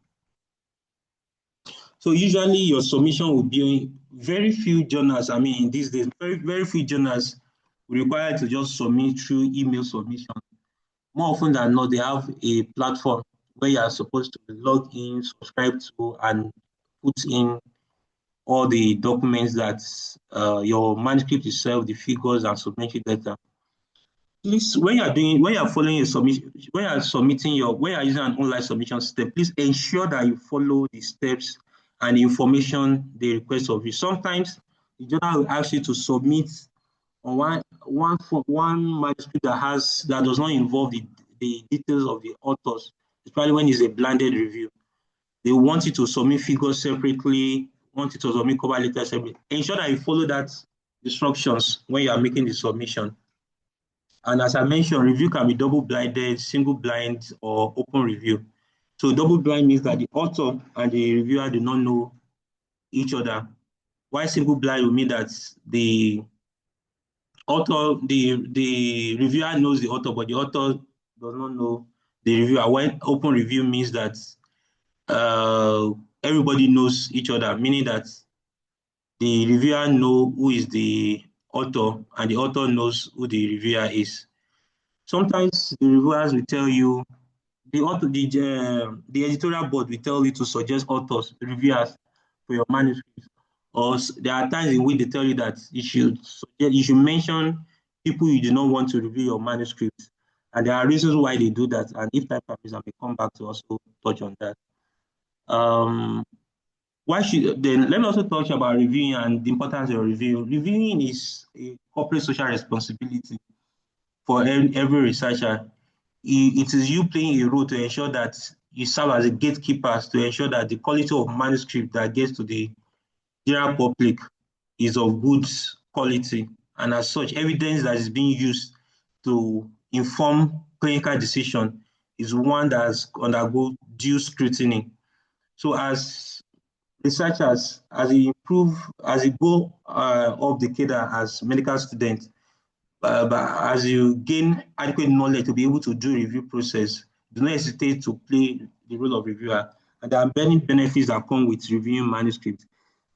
So usually your submission will be very few journals. I mean, in these days, very few journals require to just submit through email submission. More often than not, they have a platform where you are supposed to log in, subscribe to, and put in all the documents that your manuscript itself, the figures and supplementary data. Please, when you are following a submission, when you are using an online submission step, please ensure that you follow the steps and the information they request of you. Sometimes the journal will ask you to submit on one manuscript that does not involve the details of the authors, especially when it's a blended review. They want you to submit figures separately, want you to submit cover letter separately. Ensure that you follow that instructions when you are making the submission. And as I mentioned, review can be double-blinded, single-blind, or open review. So double-blind means that the author and the reviewer do not know each other. While single-blind will mean that the reviewer knows the author, but the author does not know the reviewer. When open review means that everybody knows each other, meaning that the reviewer knows who is the author and the author knows who the reviewer is. Sometimes the reviewers will tell you, the editorial board will tell you to suggest authors, reviewers for your manuscript. Or there are times in which they tell you that you should mention people you do not want to review your manuscript. And there are reasons why they do that. And if time permits, I may come back to also touch on that. Then let me also talk about reviewing and the importance of review. Reviewing is a corporate social responsibility for every researcher. It is you playing a role to ensure that you serve as a gatekeeper to ensure that the quality of manuscript that gets to the general public is of good quality. And as such, evidence that is being used to inform clinical decision is one that has undergo due scrutiny. So as researchers, as you go up the cadre as medical students, but as you gain adequate knowledge to be able to do review process, do not hesitate to play the role of reviewer. And there are many benefits that come with reviewing manuscripts.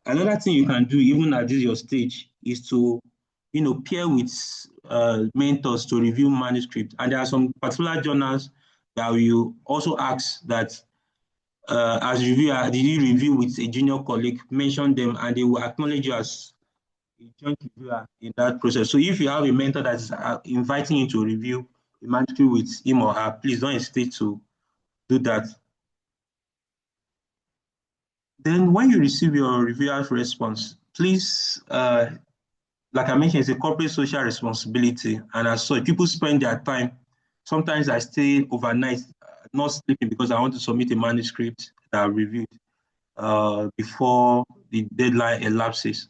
Another thing you can do, even at this your stage, is to pair with mentors to review manuscripts. And there are some particular journals that will also ask that as reviewer, did you review with a junior colleague, mention them, and they will acknowledge you as a joint reviewer in that process. So if you have a mentor that is inviting you to review a manuscript with him or her, please don't hesitate to do that. Then when you receive your reviewer's response, please, like I mentioned, it's a corporate social responsibility. And as such, people spend their time. Sometimes I stay overnight, not sleeping, because I want to submit a manuscript that I reviewed before the deadline elapses.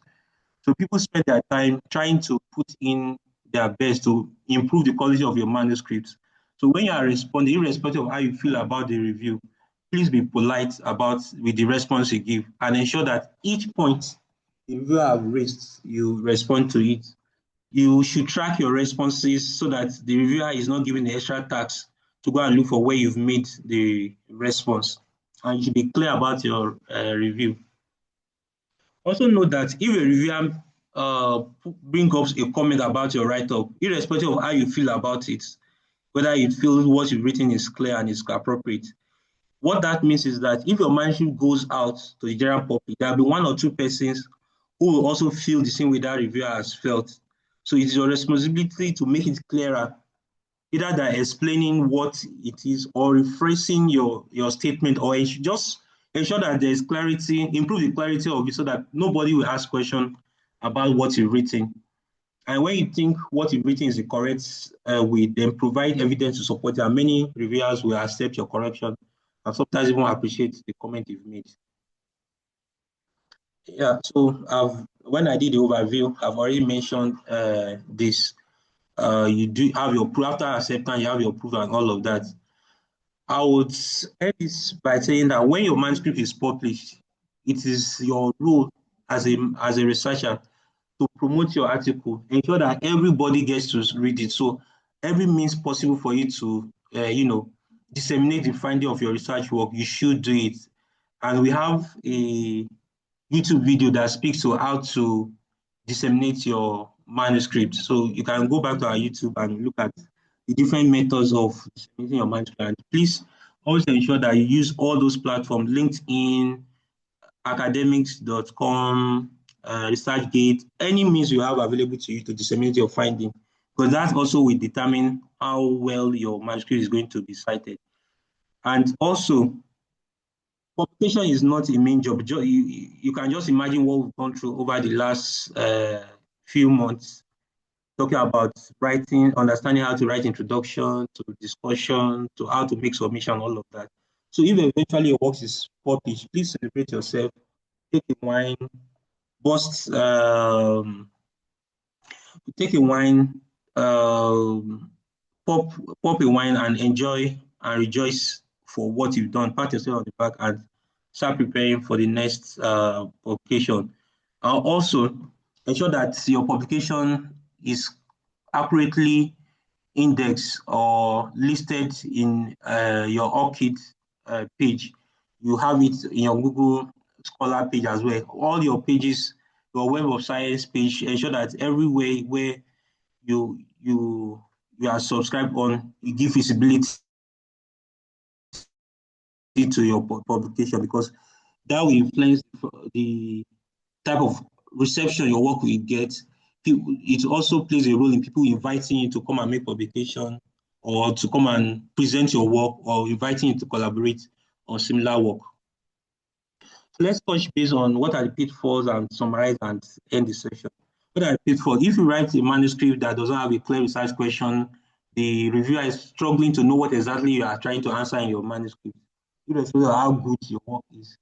So people spend their time trying to put in their best to improve the quality of your manuscripts. So when you are responding, irrespective of how you feel about the review, please be polite with the response you give and ensure that each point the reviewer have raised, you respond to it. You should track your responses so that the reviewer is not given the extra task to go and look for where you've made the response. And you should be clear about your review. Also note that if a reviewer brings up a comment about your write-up, irrespective of how you feel about it, whether you feel what you've written is clear and is appropriate, what that means is that if your manuscript goes out to the general public, there will be one or two persons who will also feel the same way that reviewer has felt. So it is your responsibility to make it clearer, either by explaining what it is or rephrasing your statement, or just ensure that there is clarity, improve the clarity of it so that nobody will ask questions about what you've written. And when you think what you've written is the correct way, then provide evidence to support it. And many reviewers will accept your correction and sometimes even appreciate the comment you've made. Yeah, so when I did the overview, I've already mentioned this. You do have your proof after acceptance, you have your proof and all of that. I would end this by saying that when your manuscript is published, it is your role as a researcher to promote your article, ensure that everybody gets to read it. So every means possible for you to, disseminate the finding of your research work, you should do it. And we have a YouTube video that speaks to how to disseminate your manuscript. So you can go back to our YouTube and look at the different methods of disseminating your manuscript. And please, always ensure that you use all those platforms, LinkedIn, academics.com, ResearchGate, any means you have available to you to disseminate your finding, because that also will determine how well your manuscript is going to be cited. And also, publication is not a main job. You can just imagine what we've gone through over the last few months, talking about writing, understanding how to write introduction, to discussion, to how to make submission, all of that. So if eventually your work is published, please celebrate yourself, take a wine, take a wine, pop a wine and enjoy and rejoice for what you've done. Pat yourself on the back and start preparing for the next publication. Also, ensure that your publication is accurately indexed or listed in your ORCID page. You have it in your Google Scholar page as well. All your pages, your Web of Science page, ensure that everywhere where you are subscribed on, you give visibility to your publication, because that will influence the type of reception your work will get. It also plays a role in people inviting you to come and make publication, or to come and present your work, or inviting you to collaborate on similar work. So let's touch base on what are the pitfalls and summarize and end the session. What are the pitfalls? If you write a manuscript that doesn't have a clear research question, the reviewer is struggling to know what exactly you are trying to answer in your manuscript. Irrespective of how good your work is,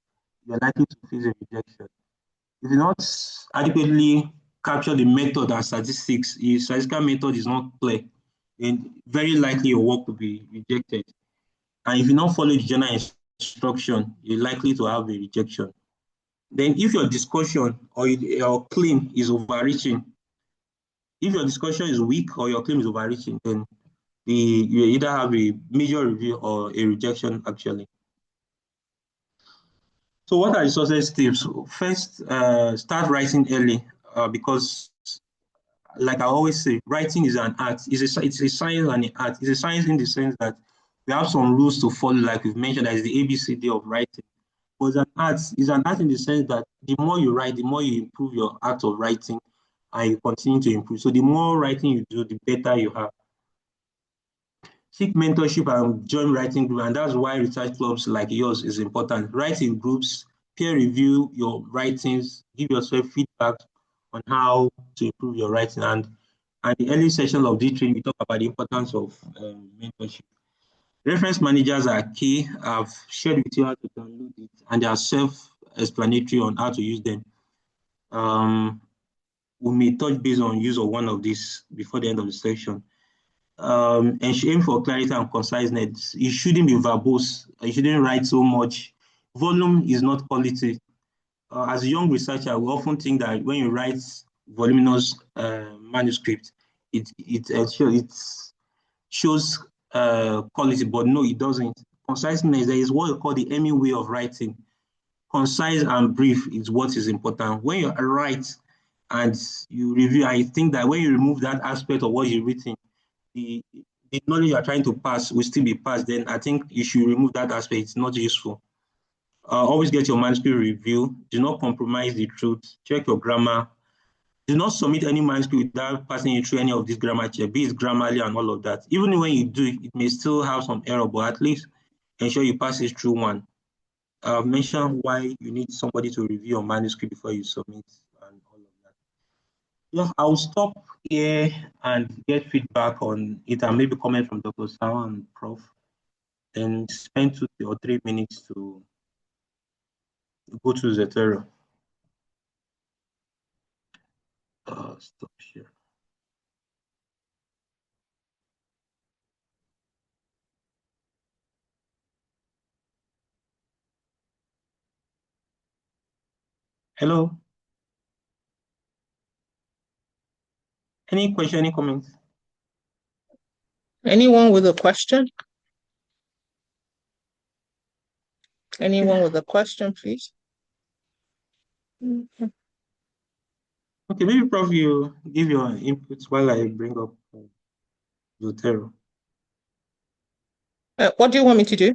you're likely to face a rejection. If you not adequately capture the method and statistics, the statistical method is not clear, then very likely your work will be rejected. And if you not follow the general instruction, you're likely to have a rejection. Then if your discussion or your claim is overreaching, if your discussion is weak or your claim is overreaching, then you either have a major review or a rejection actually. So what are the success tips? First, start writing early, because like I always say, writing is an art. It's a science and an art. It's a science in the sense that we have some rules to follow, like we've mentioned, that is the ABCD of writing. But it's an art in the sense that the more you write, the more you improve your art of writing, and you continue to improve. So the more writing you do, the better you have. Seek mentorship and join writing group, and that's why research clubs like yours is important. Write in groups, peer review your writings, give yourself feedback on how to improve your writing. And the early session of this training, we talk about the importance of mentorship. Reference managers are key. I've shared with you how to download it, and they are self-explanatory on how to use them. We may touch base on use of one of these before the end of the section. And aim for clarity and conciseness. You shouldn't be verbose. You shouldn't write so much. Volume is not quality. As a young researcher, we often think that when you write voluminous manuscript, it shows quality, but no, it doesn't. Conciseness, there is what we call the Hemingway of writing. Concise and brief is what is important. When you write and you review, I think that when you remove that aspect of what you've written, the knowledge you are trying to pass will still be passed. Then I think you should remove that aspect. It's not useful. Always get your manuscript review. Do not compromise the truth. Check your grammar. Do not submit any manuscript without passing you through any of these grammar checks, be it Grammarly and all of that. Even when you do, it may still have some error, but at least ensure you pass it through one. Mention why you need somebody to review your manuscript before you submit and all of that. Yeah, I'll stop here and get feedback on it, and maybe comment from Dr. Sawa and Prof. Then spend 2 or 3 minutes to go to Zotero. Stop here. Hello. Any question, any comments? Anyone with a question? Anyone with a question, please? Okay, maybe Prof, you give your inputs while I bring up Zotero. What do you want me to do?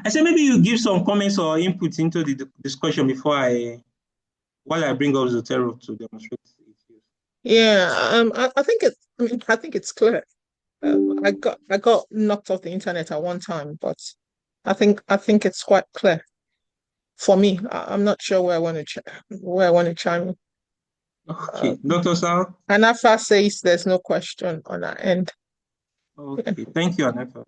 I said maybe you give some comments or input into the discussion while I bring up Zotero to demonstrate it. Yeah, I think I think it's clear. I got knocked off the internet at one time, but I think it's quite clear for me. I'm not sure where I want to chime in. Okay, Dr. Sal. Anafa says there's no question on our end. Okay, thank you, Anafa.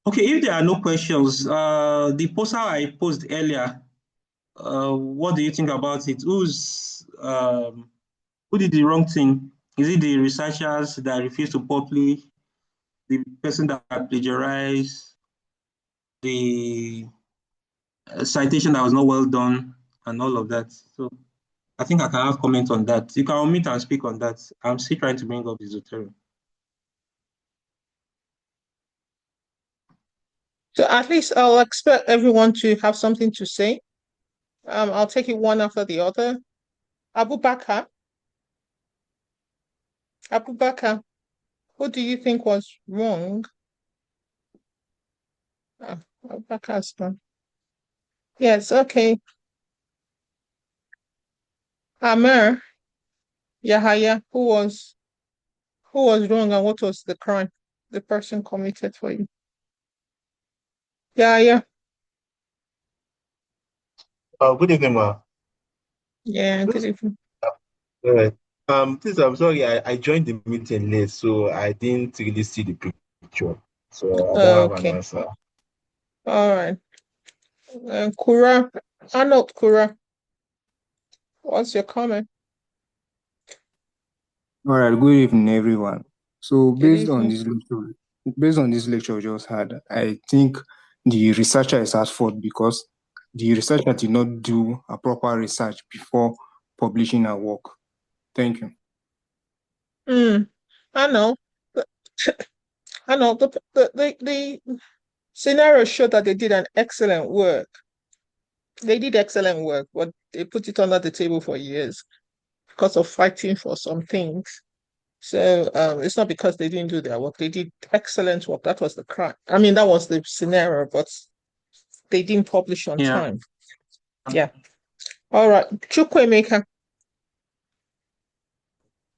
Okay, if there are no questions, the poster I posted earlier, what do you think about it? Who did the wrong thing? Is it the researchers that refused to publish, the person that plagiarized, the citation that was not well done, and all of that? So I think I can have comment on that. You can unmute and speak on that. I'm still trying to bring up the Zotero. So at least I'll expect everyone to have something to say. I'll take it one after the other. Abubakar, what do you think was wrong? Abubakar's gone. Yes, okay. Amer, Yahaya, who was wrong and what was the crime the person committed for you? Yeah. Good evening, ma. Yeah, good Please, evening. please, I'm sorry, I joined the meeting late, so I didn't really see the picture. So I don't have an Okay, answer. all right. Arnold Kura, what's your comment? All right, good evening, everyone. So Good evening. based on this lecture we just had, I think the researcher is at fault because the researcher did not do a proper research before publishing her work. Thank you. I know. But- I know the scenario showed that they did an excellent work. They did excellent work, but they put it under the table for years because of fighting for some things. So it's not because they didn't do their work. They did excellent work. That was the crime. I mean, that was the scenario, but they didn't publish on Yeah. time. Yeah. All right. Chukwemeka.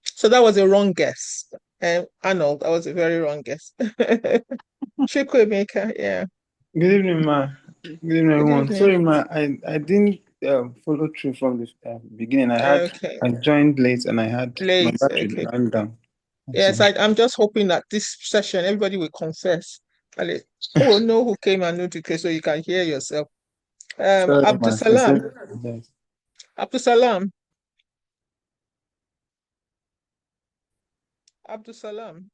So that was a wrong guess. Arnold, that was a very wrong guess. Chukwemeka, yeah. Good evening, ma. Good evening, Good everyone. evening. Sorry, ma. I didn't follow through from the beginning. Okay. I joined late and I had my Late. battery Okay. ran down. Yes, I'm just hoping that this session everybody will confess. Who will know who came and knew the case so you can hear yourself. Sorry, ma. Abdusalam. Yes. Abdusalam. Abdusalam.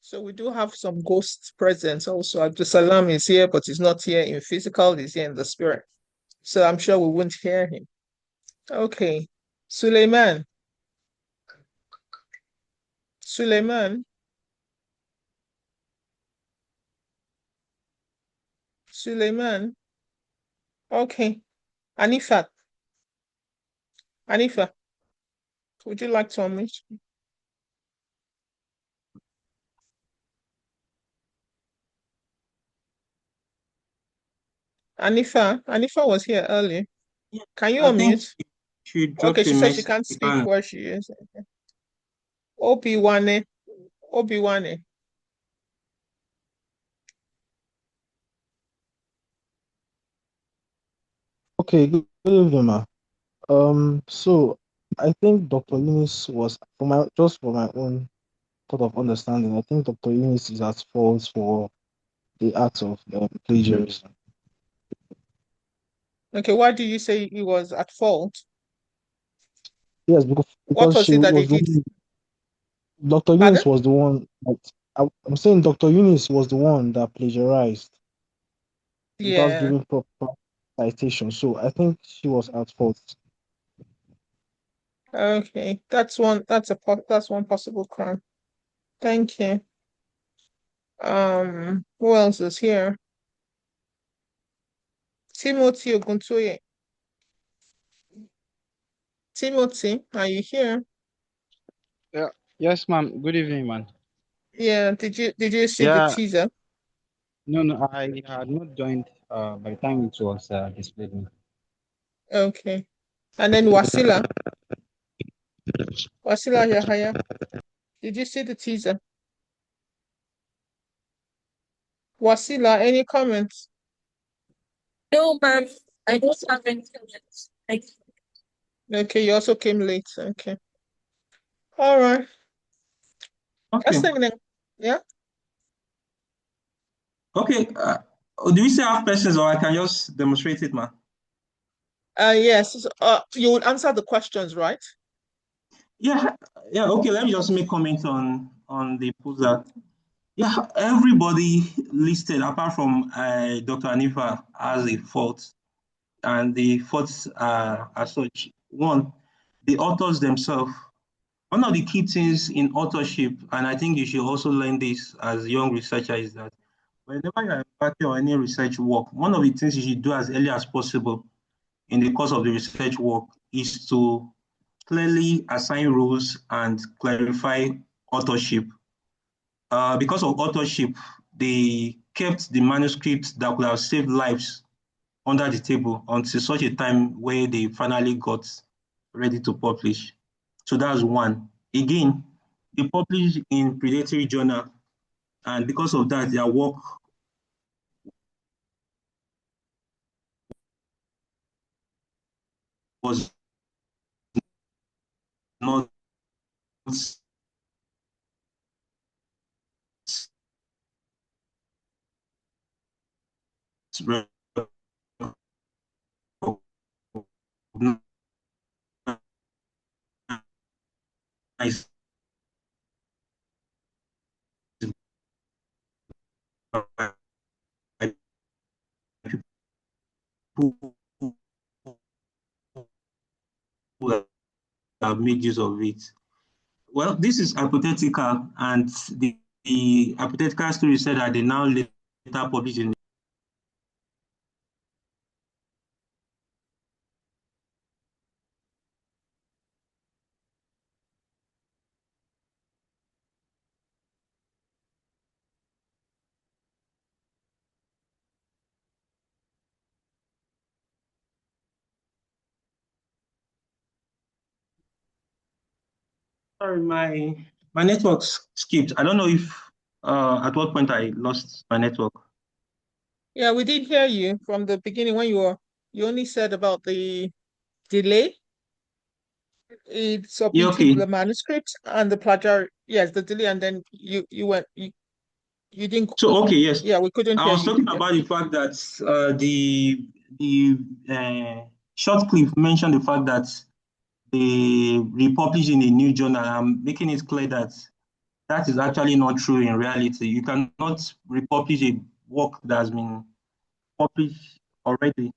So we do have some ghost presence also. Abdusalam is here, but he's not here in physical, he's here in the spirit. So I'm sure we won't hear him. Okay. Suleiman. Suleiman. Suleiman. Okay. Anifa. Anifa. Would you like to unmute? Anifa was here earlier. Can you I think unmute? she dropped Okay, she a said she message. can't speak where she is. Obiwane. Obiwane. Okay, good evening, ma. So I think Dr. Eunice was for my own sort of understanding. I think Dr. Eunice is at fault for the act of plagiarism. Okay, why do you say he was at fault? Yes, What because was she it that he was the did? one, Dr. Pardon? Eunice was the one that I'm saying Dr. Eunice was the one that plagiarized without Yeah. giving proper citation. So I think she was at fault. Okay, that's one possible crime. Thank you. Who else is here? Timothy Oguntoye. Timothy, are you here? Yeah. Yes, ma'am. Good evening, ma'am. Yeah, did you see the Yeah. teaser? No, I had not joined by the time it was displayed. Ma'am. Okay. And then Wasila Yahaya, did you see the teaser? Wasila, any comments? No, ma'am. I don't have any comments. Okay, you also came late. Okay. All right. Okay. That's the yeah. Okay. Do we still have questions, or I can just demonstrate it, ma? Yes. You would answer the questions, right? Yeah. Yeah. Okay. Let me just make comment on the poster. Yeah. Everybody listed, apart from Dr. Anifa, has a fault, and the faults are as such. One, the authors themselves. One of the key things in authorship, and I think you should also learn this as a young researcher, is that whenever you're embarking on any research work, one of the things you should do as early as possible in the course of the research work is to clearly assign roles and clarify authorship. Because of authorship, they kept the manuscripts that could have saved lives under the table until such a time where they finally got ready to publish. So that's one. Again, they published in predatory journal, and because of that, their work was not recognized by people who have made use of it. Well, this is hypothetical, and the hypothetical story said that they now later published in. Sorry, my network skipped. I don't know if at what point I lost my network. Yeah, we did hear you from the beginning when you only said about the delay. It Yeah, submitted okay. the manuscript and the plagiar. Yes, the delay, and then you didn't. So okay, yes. Yeah, we couldn't I hear was you. talking Yeah. about the fact that the short clip mentioned the fact that they republished in a new journal. I'm making it clear that that is actually not true in reality. You cannot republish a work that has been published already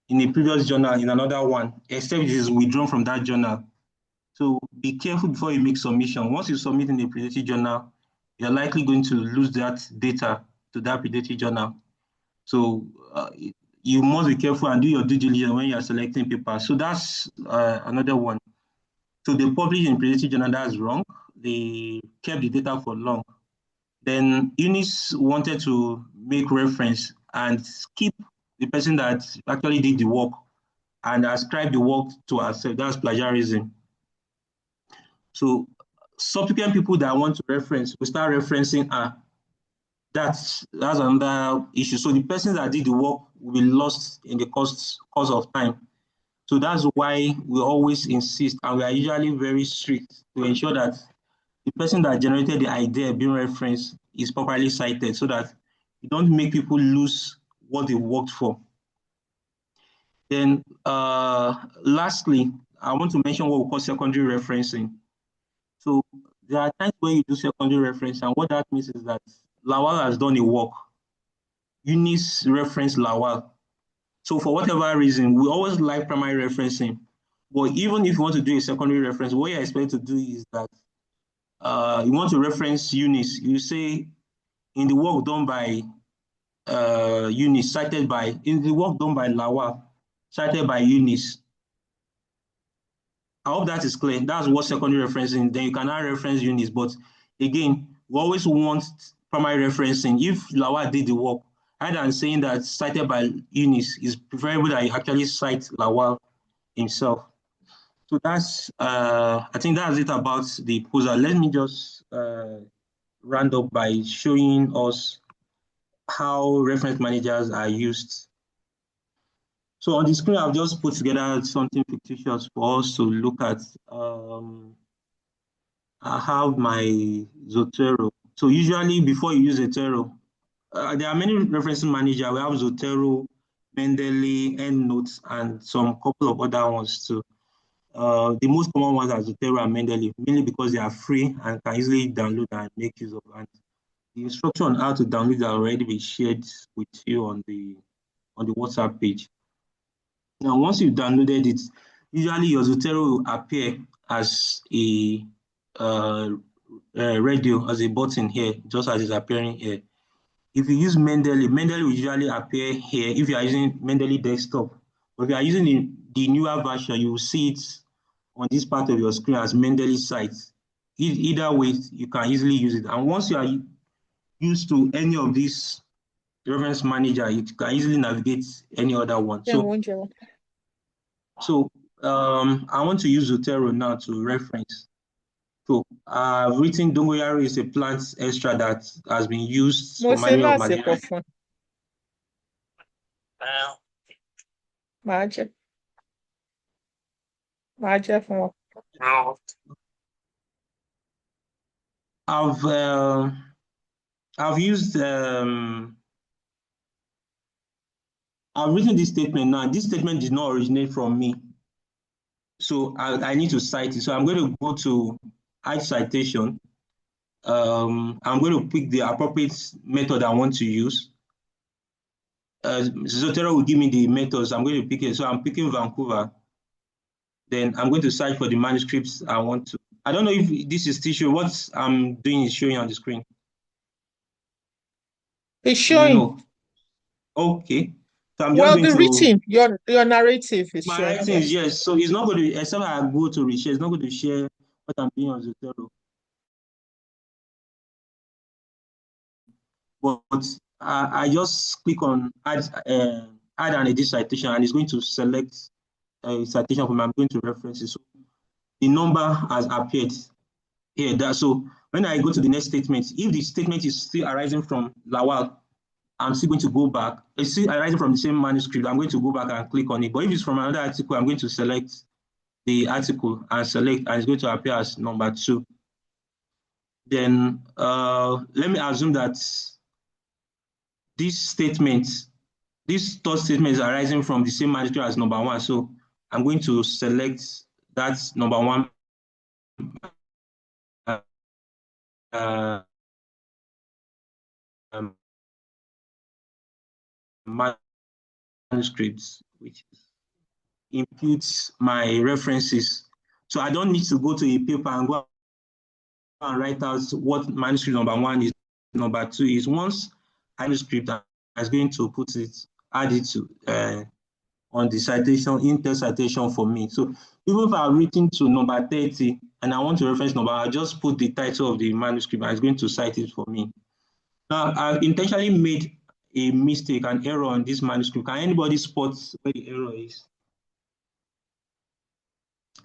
in a previous journal in another one, except it is withdrawn from that journal. So be careful before you make submission. Once you submit in a predatory journal, you're likely going to lose that data to that predatory journal. So you must be careful and do your due diligence when you're selecting papers. So that's another one. So they published in predatory journal, that's wrong. They kept the data for long. Then UNIS wanted to make reference and keep the person that actually did the work and ascribe the work to herself. That's plagiarism. So subsequent people that want to reference will start referencing her. That's another issue. So the person that did the work will be lost in the course of time. So that's why we always insist, and we are usually very strict to ensure that the person that generated the idea being referenced is properly cited, so that you don't make people lose what they worked for. Then lastly, I want to mention what we call secondary referencing. So there are times when you do secondary reference, and what that means is that Lawal has done a work. UNIS reference Lawal. So for whatever reason, we always like primary referencing. But even if you want to do a secondary reference, what you're expected to do is that you want to reference UNIS. You say in the work done by UNIS, cited by, in the work done by Lawal, cited by UNIS. I hope that is clear. That's what secondary referencing. Then you cannot reference units, but again, we always want primary referencing. If Lawal did the work, rather than saying that cited by Eunice, is preferable that you actually cite Lawal himself. So that's, I think that's it about the proposal. Let me just round up by showing us how reference managers are used. So on the screen, I've just put together something fictitious for us to look at. I have my Zotero. So usually before you use Zotero, there are many referencing managers. We have Zotero, Mendeley, EndNote, and some couple of other ones too. The most common ones are Zotero and Mendeley, mainly because they are free and can easily download and make use of. And the instruction on how to download are already been shared with you on the WhatsApp page. Now, once you've downloaded it, usually your Zotero will appear as a radio, as a button here, just as it's appearing here. If you use Mendeley, Mendeley will usually appear here if you are using Mendeley desktop. But if you are using the newer version, you will see it on this part of your screen as Mendeley site. Either way, you can easily use it. And once you are used to any of these reference manager, you can easily navigate any other one. So I want to use Zotero now to reference. So I've written Dongoyaro is a plant extra that has been used for many of malaria. I've used I've written this statement now. This statement did not originate from me, so I need to cite it. So I'm going to go to add citation. I'm going to pick the appropriate method I want to use. Zotero will give me the methods. I'm going to pick it. So I'm picking Vancouver. Then I'm going to search for the manuscripts I want to. I don't know if this is still showing. What I'm doing is showing on the screen. It's showing. No. Okay. So I'm Well, just the written, your narrative is my showing. writing is yes. So it's not going to, except I go to reshare, it's not going to share what I'm doing on Zotero. But I just click on add and edit citation, and it's going to select a citation from I'm going to reference it. So the number has appeared here. So when I go to the next statement, if the statement is still arising from Lawal, I'm still going to go back. It's still arising from the same manuscript. I'm going to go back and click on it. But if it's from another article, I'm going to select the article and select, and it's going to appear as number 2. Then let me assume that this statement, this third statement is arising from the same manuscript as number 1. So I'm going to select that number 1 manuscripts, which imputes my references. So I don't need to go to a paper and go and write out what manuscript number 1 is, number 2 is. Once manuscript is going to put it, add it to on the citation, Intel citation for me. So even if I've written to number 30 and I want to reference number, I'll just put the title of the manuscript and it's going to cite it for me. Now, I've intentionally made a mistake, an error on this manuscript. Can anybody spot where the error is?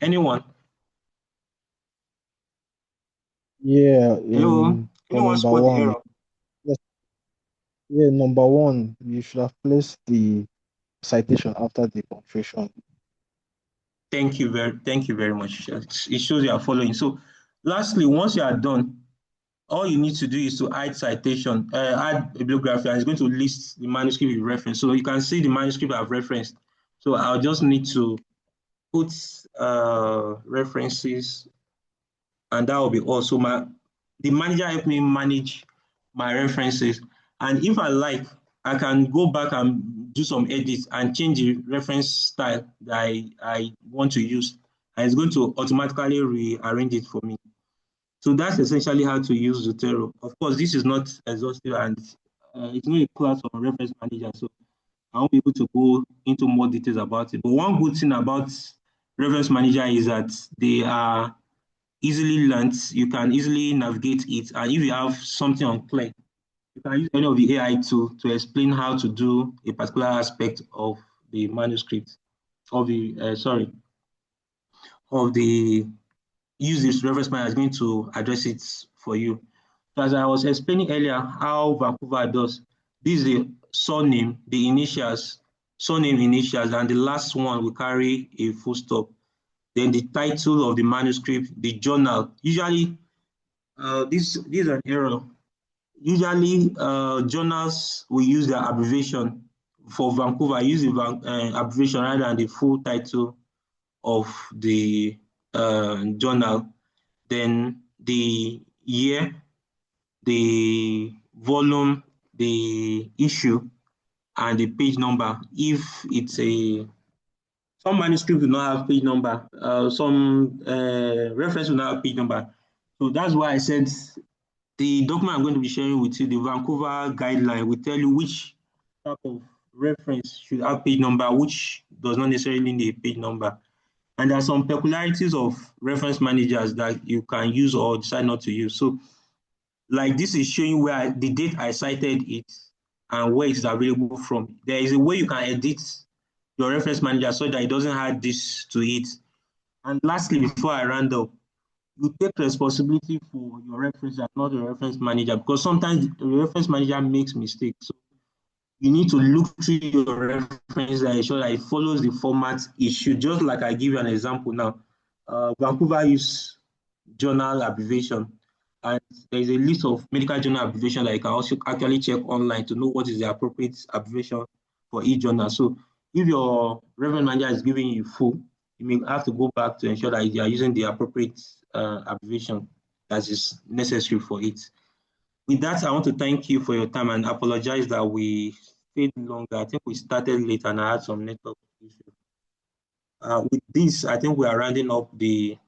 Anyone? Yeah. Hello? Anyone spot the error? Yes. Yeah, number 1, you should have placed the citation after the punctuation. Thank you very much. It shows you are following. So lastly, once you are done, all you need to do is to add citation, add a bibliography, and it's going to list the manuscript you referenced. So you can see the manuscript I've referenced. So I'll just need to put references, and that will be also the manager helped me manage my references. And if I like, I can go back and do some edits and change the reference style that I want to use. And it's going to automatically rearrange it for me. So that's essentially how to use Zotero. Of course, this is not exhaustive, and it's not a class of reference manager, so I won't be able to go into more details about it. But one good thing about reference manager is that they are easily learned. You can easily navigate it. And if you have something unclear, you can use any of the AI tool to explain how to do a particular aspect of the manuscript, of the, use this reference manager is going to address it for you. So as I was explaining earlier how Vancouver does, this is the surname, the initials, surname initials, and the last one will carry a full stop. Then the title of the manuscript, the journal. Usually, this is an error. Usually, journals will use the abbreviation. For Vancouver, I use the abbreviation rather than the full title of the journal. Then the year, the volume, the issue, and the page number. If it's some manuscripts do not have page number, some reference will not have page number. So that's why I said the document I'm going to be sharing with you, the Vancouver guideline, will tell you which type of reference should have page number, which does not necessarily need a page number. And there are some peculiarities of reference managers that you can use or decide not to use. So like this is showing where the date I cited it and where it's available from. There is a way you can edit your reference manager so that it doesn't add this to it. And lastly, before I round up, you take responsibility for your reference and not the reference manager, because sometimes the reference manager makes mistakes. So you need to look through your reference and ensure that it follows the format it should. Just like I give you an example now, Vancouver use journal abbreviation, and there is a list of medical journal abbreviation that you can also actually check online to know what is the appropriate abbreviation for each journal. So if your reference manager is giving you full, you may have to go back to ensure that you are using the appropriate abbreviation that is necessary for it. With that, I want to thank you for your time and apologize that we stayed longer. I think we started late and I had some network issues. With this, I think we are rounding up the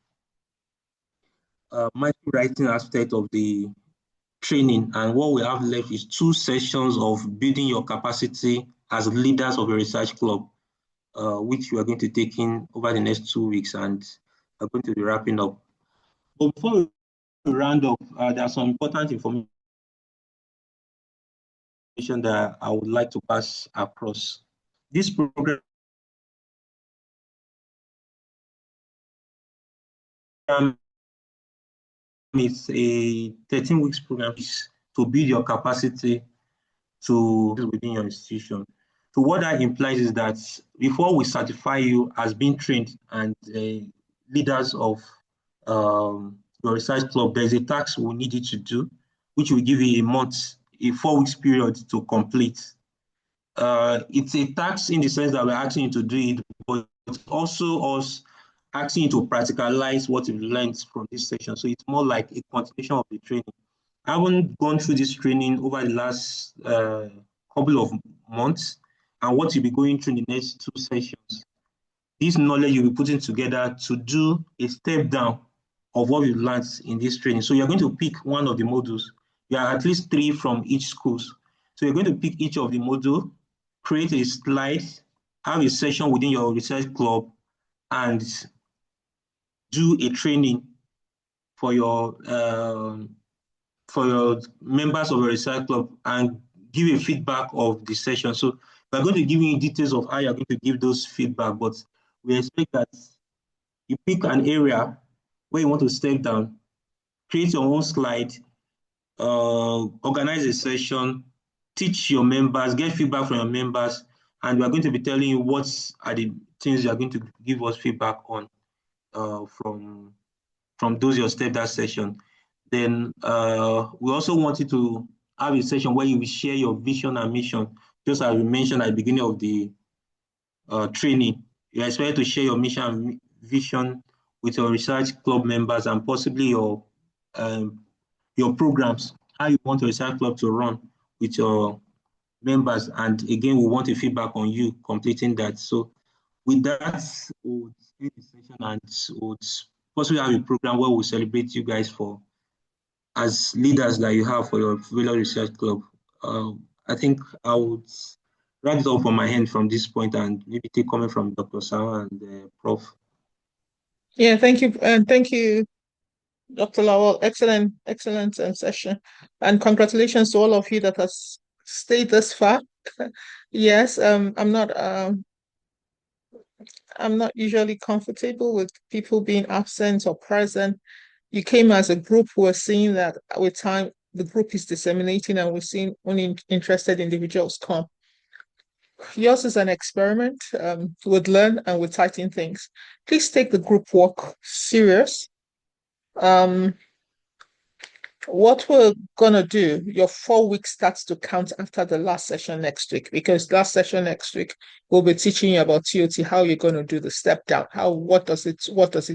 mindful writing aspect of the training, and what we have left is 2 sessions of building your capacity as leaders of a research club, which we are going to take in over the next 2 weeks, and we're going to be wrapping up. But before we round up, there are some important information that I would like to pass across. This program is a 13 weeks program to build your capacity to within your institution. So what that implies is that before we certify you as being trained and leaders of your research club, there's a task we need you to do, which will give you a month, a 4 weeks period to complete. It's a task in the sense that we're asking you to do it, but it's also us asking you to practicalize what you've learned from this session. So it's more like a continuation of the training. I haven't gone through this training over the last couple of months, and what you'll be going through in the next 2 sessions. This knowledge you'll be putting together to do a step down of what you've learned in this training. So you're going to pick one of the modules. There are at least 3 from each school. So you're going to pick each of the module, create a slide, have a session within your research club, and do a training for your members of a research club and give a feedback of the session. So we're going to give you details of how you're going to give those feedback, but we expect that you pick an area where you want to step down, create your own slide, organize a session, teach your members, get feedback from your members, and we're going to be telling you what are the things you're going to give us feedback on from those your step down session. Then we also want you to have a session where you will share your vision and mission, just as we mentioned at the beginning of the training. You're expected to share your mission and vision with your research club members and possibly your programs, how you want your research club to run with your members. And again, we want a feedback on you completing that. So with that, we'll end the session and we'll possibly have a program where we'll celebrate you guys for as leaders that you have for your Velo Research Club. I think I would wrap it up on my hand from this point and maybe take comment from Dr. Sawa and Prof. Yeah, thank you. And thank you, Dr. Lawal. Excellent, excellent session. And congratulations to all of you that has stayed this far. Yes, I'm not usually comfortable with people being absent or present. You came as a group. We're seeing that with time, the group is disseminating and we're seeing only interested individuals come. Yours is an experiment. We'd learn and we'd tighten things. Please take the group work serious. What we're gonna do, your 4 weeks starts to count after the last session next week, because last session next week we'll be teaching you about TOT, how you're gonna do the step down, what does it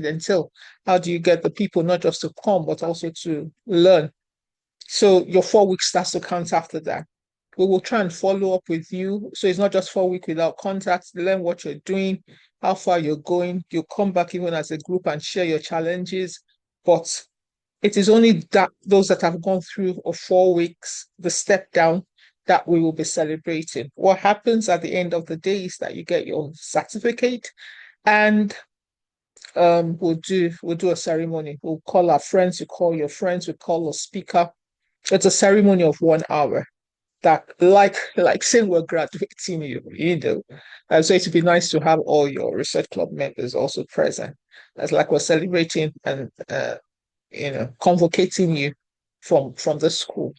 entail? How do you get the people not just to come but also to learn? So your 4 weeks starts to count after that. We will try and follow up with you. So it's not just 4 weeks without contact, learn what you're doing, how far you're going. You come back even as a group and share your challenges. But it is only those that have gone through 4 weeks, the step down, that we will be celebrating. What happens at the end of the day is that you get your certificate, and we'll do a ceremony. We'll call our friends, you call your friends, we call a speaker. It's a ceremony of 1 hour. That like saying we're graduating you. So it'd be nice to have all your research club members also present. That's like we're celebrating and convocating you from the school.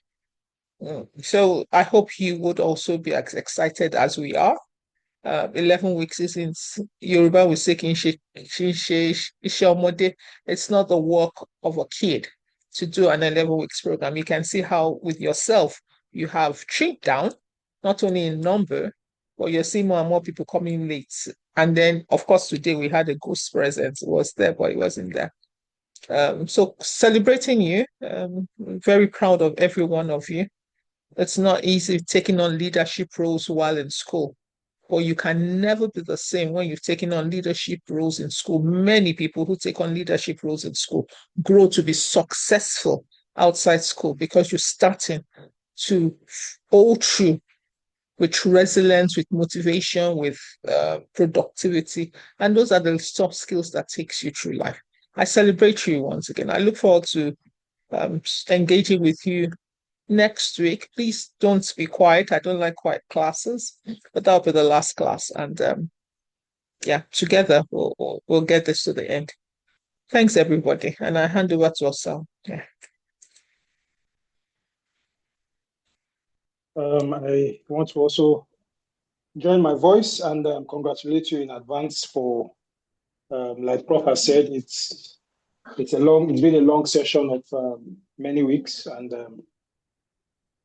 So I hope you would also be as excited as we are. 11 weeks is in Yoruba, we say it's not the work of a kid to do an 11 weeks program. You can see how with yourself you have trimmed down, not only in number, but you're seeing more and more people coming late. And then, of course, today we had a ghost present. It was there, but it wasn't there. So celebrating you, very proud of every one of you. It's not easy taking on leadership roles while in school, but you can never be the same when you've taken on leadership roles in school. Many people who take on leadership roles in school grow to be successful outside school because you're starting to all through with resilience, with motivation, with productivity. And those are the soft skills that takes you through life. I celebrate you once again. I look forward to engaging with you next week. Please don't be quiet. I don't like quiet classes, but that'll be the last class. And yeah, together we'll get this to the end. Thanks, everybody. And I hand over to Osal. Yeah. I want to also join my voice and congratulate you in advance for, like Prof has said, it's been a long session of many weeks, and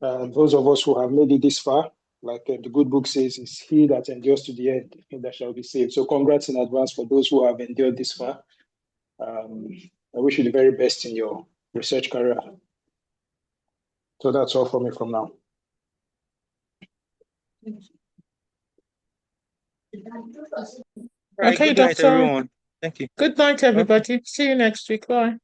those of us who have made it this far, like the good book says, is he that endures to the end that shall be saved. So congrats in advance for those who have endured this far. I wish you the very best in your research career. So that's all from me from now. Right, Okay, good night, Doctor. everyone. Thank you. Good night, everybody. See you next week. Bye.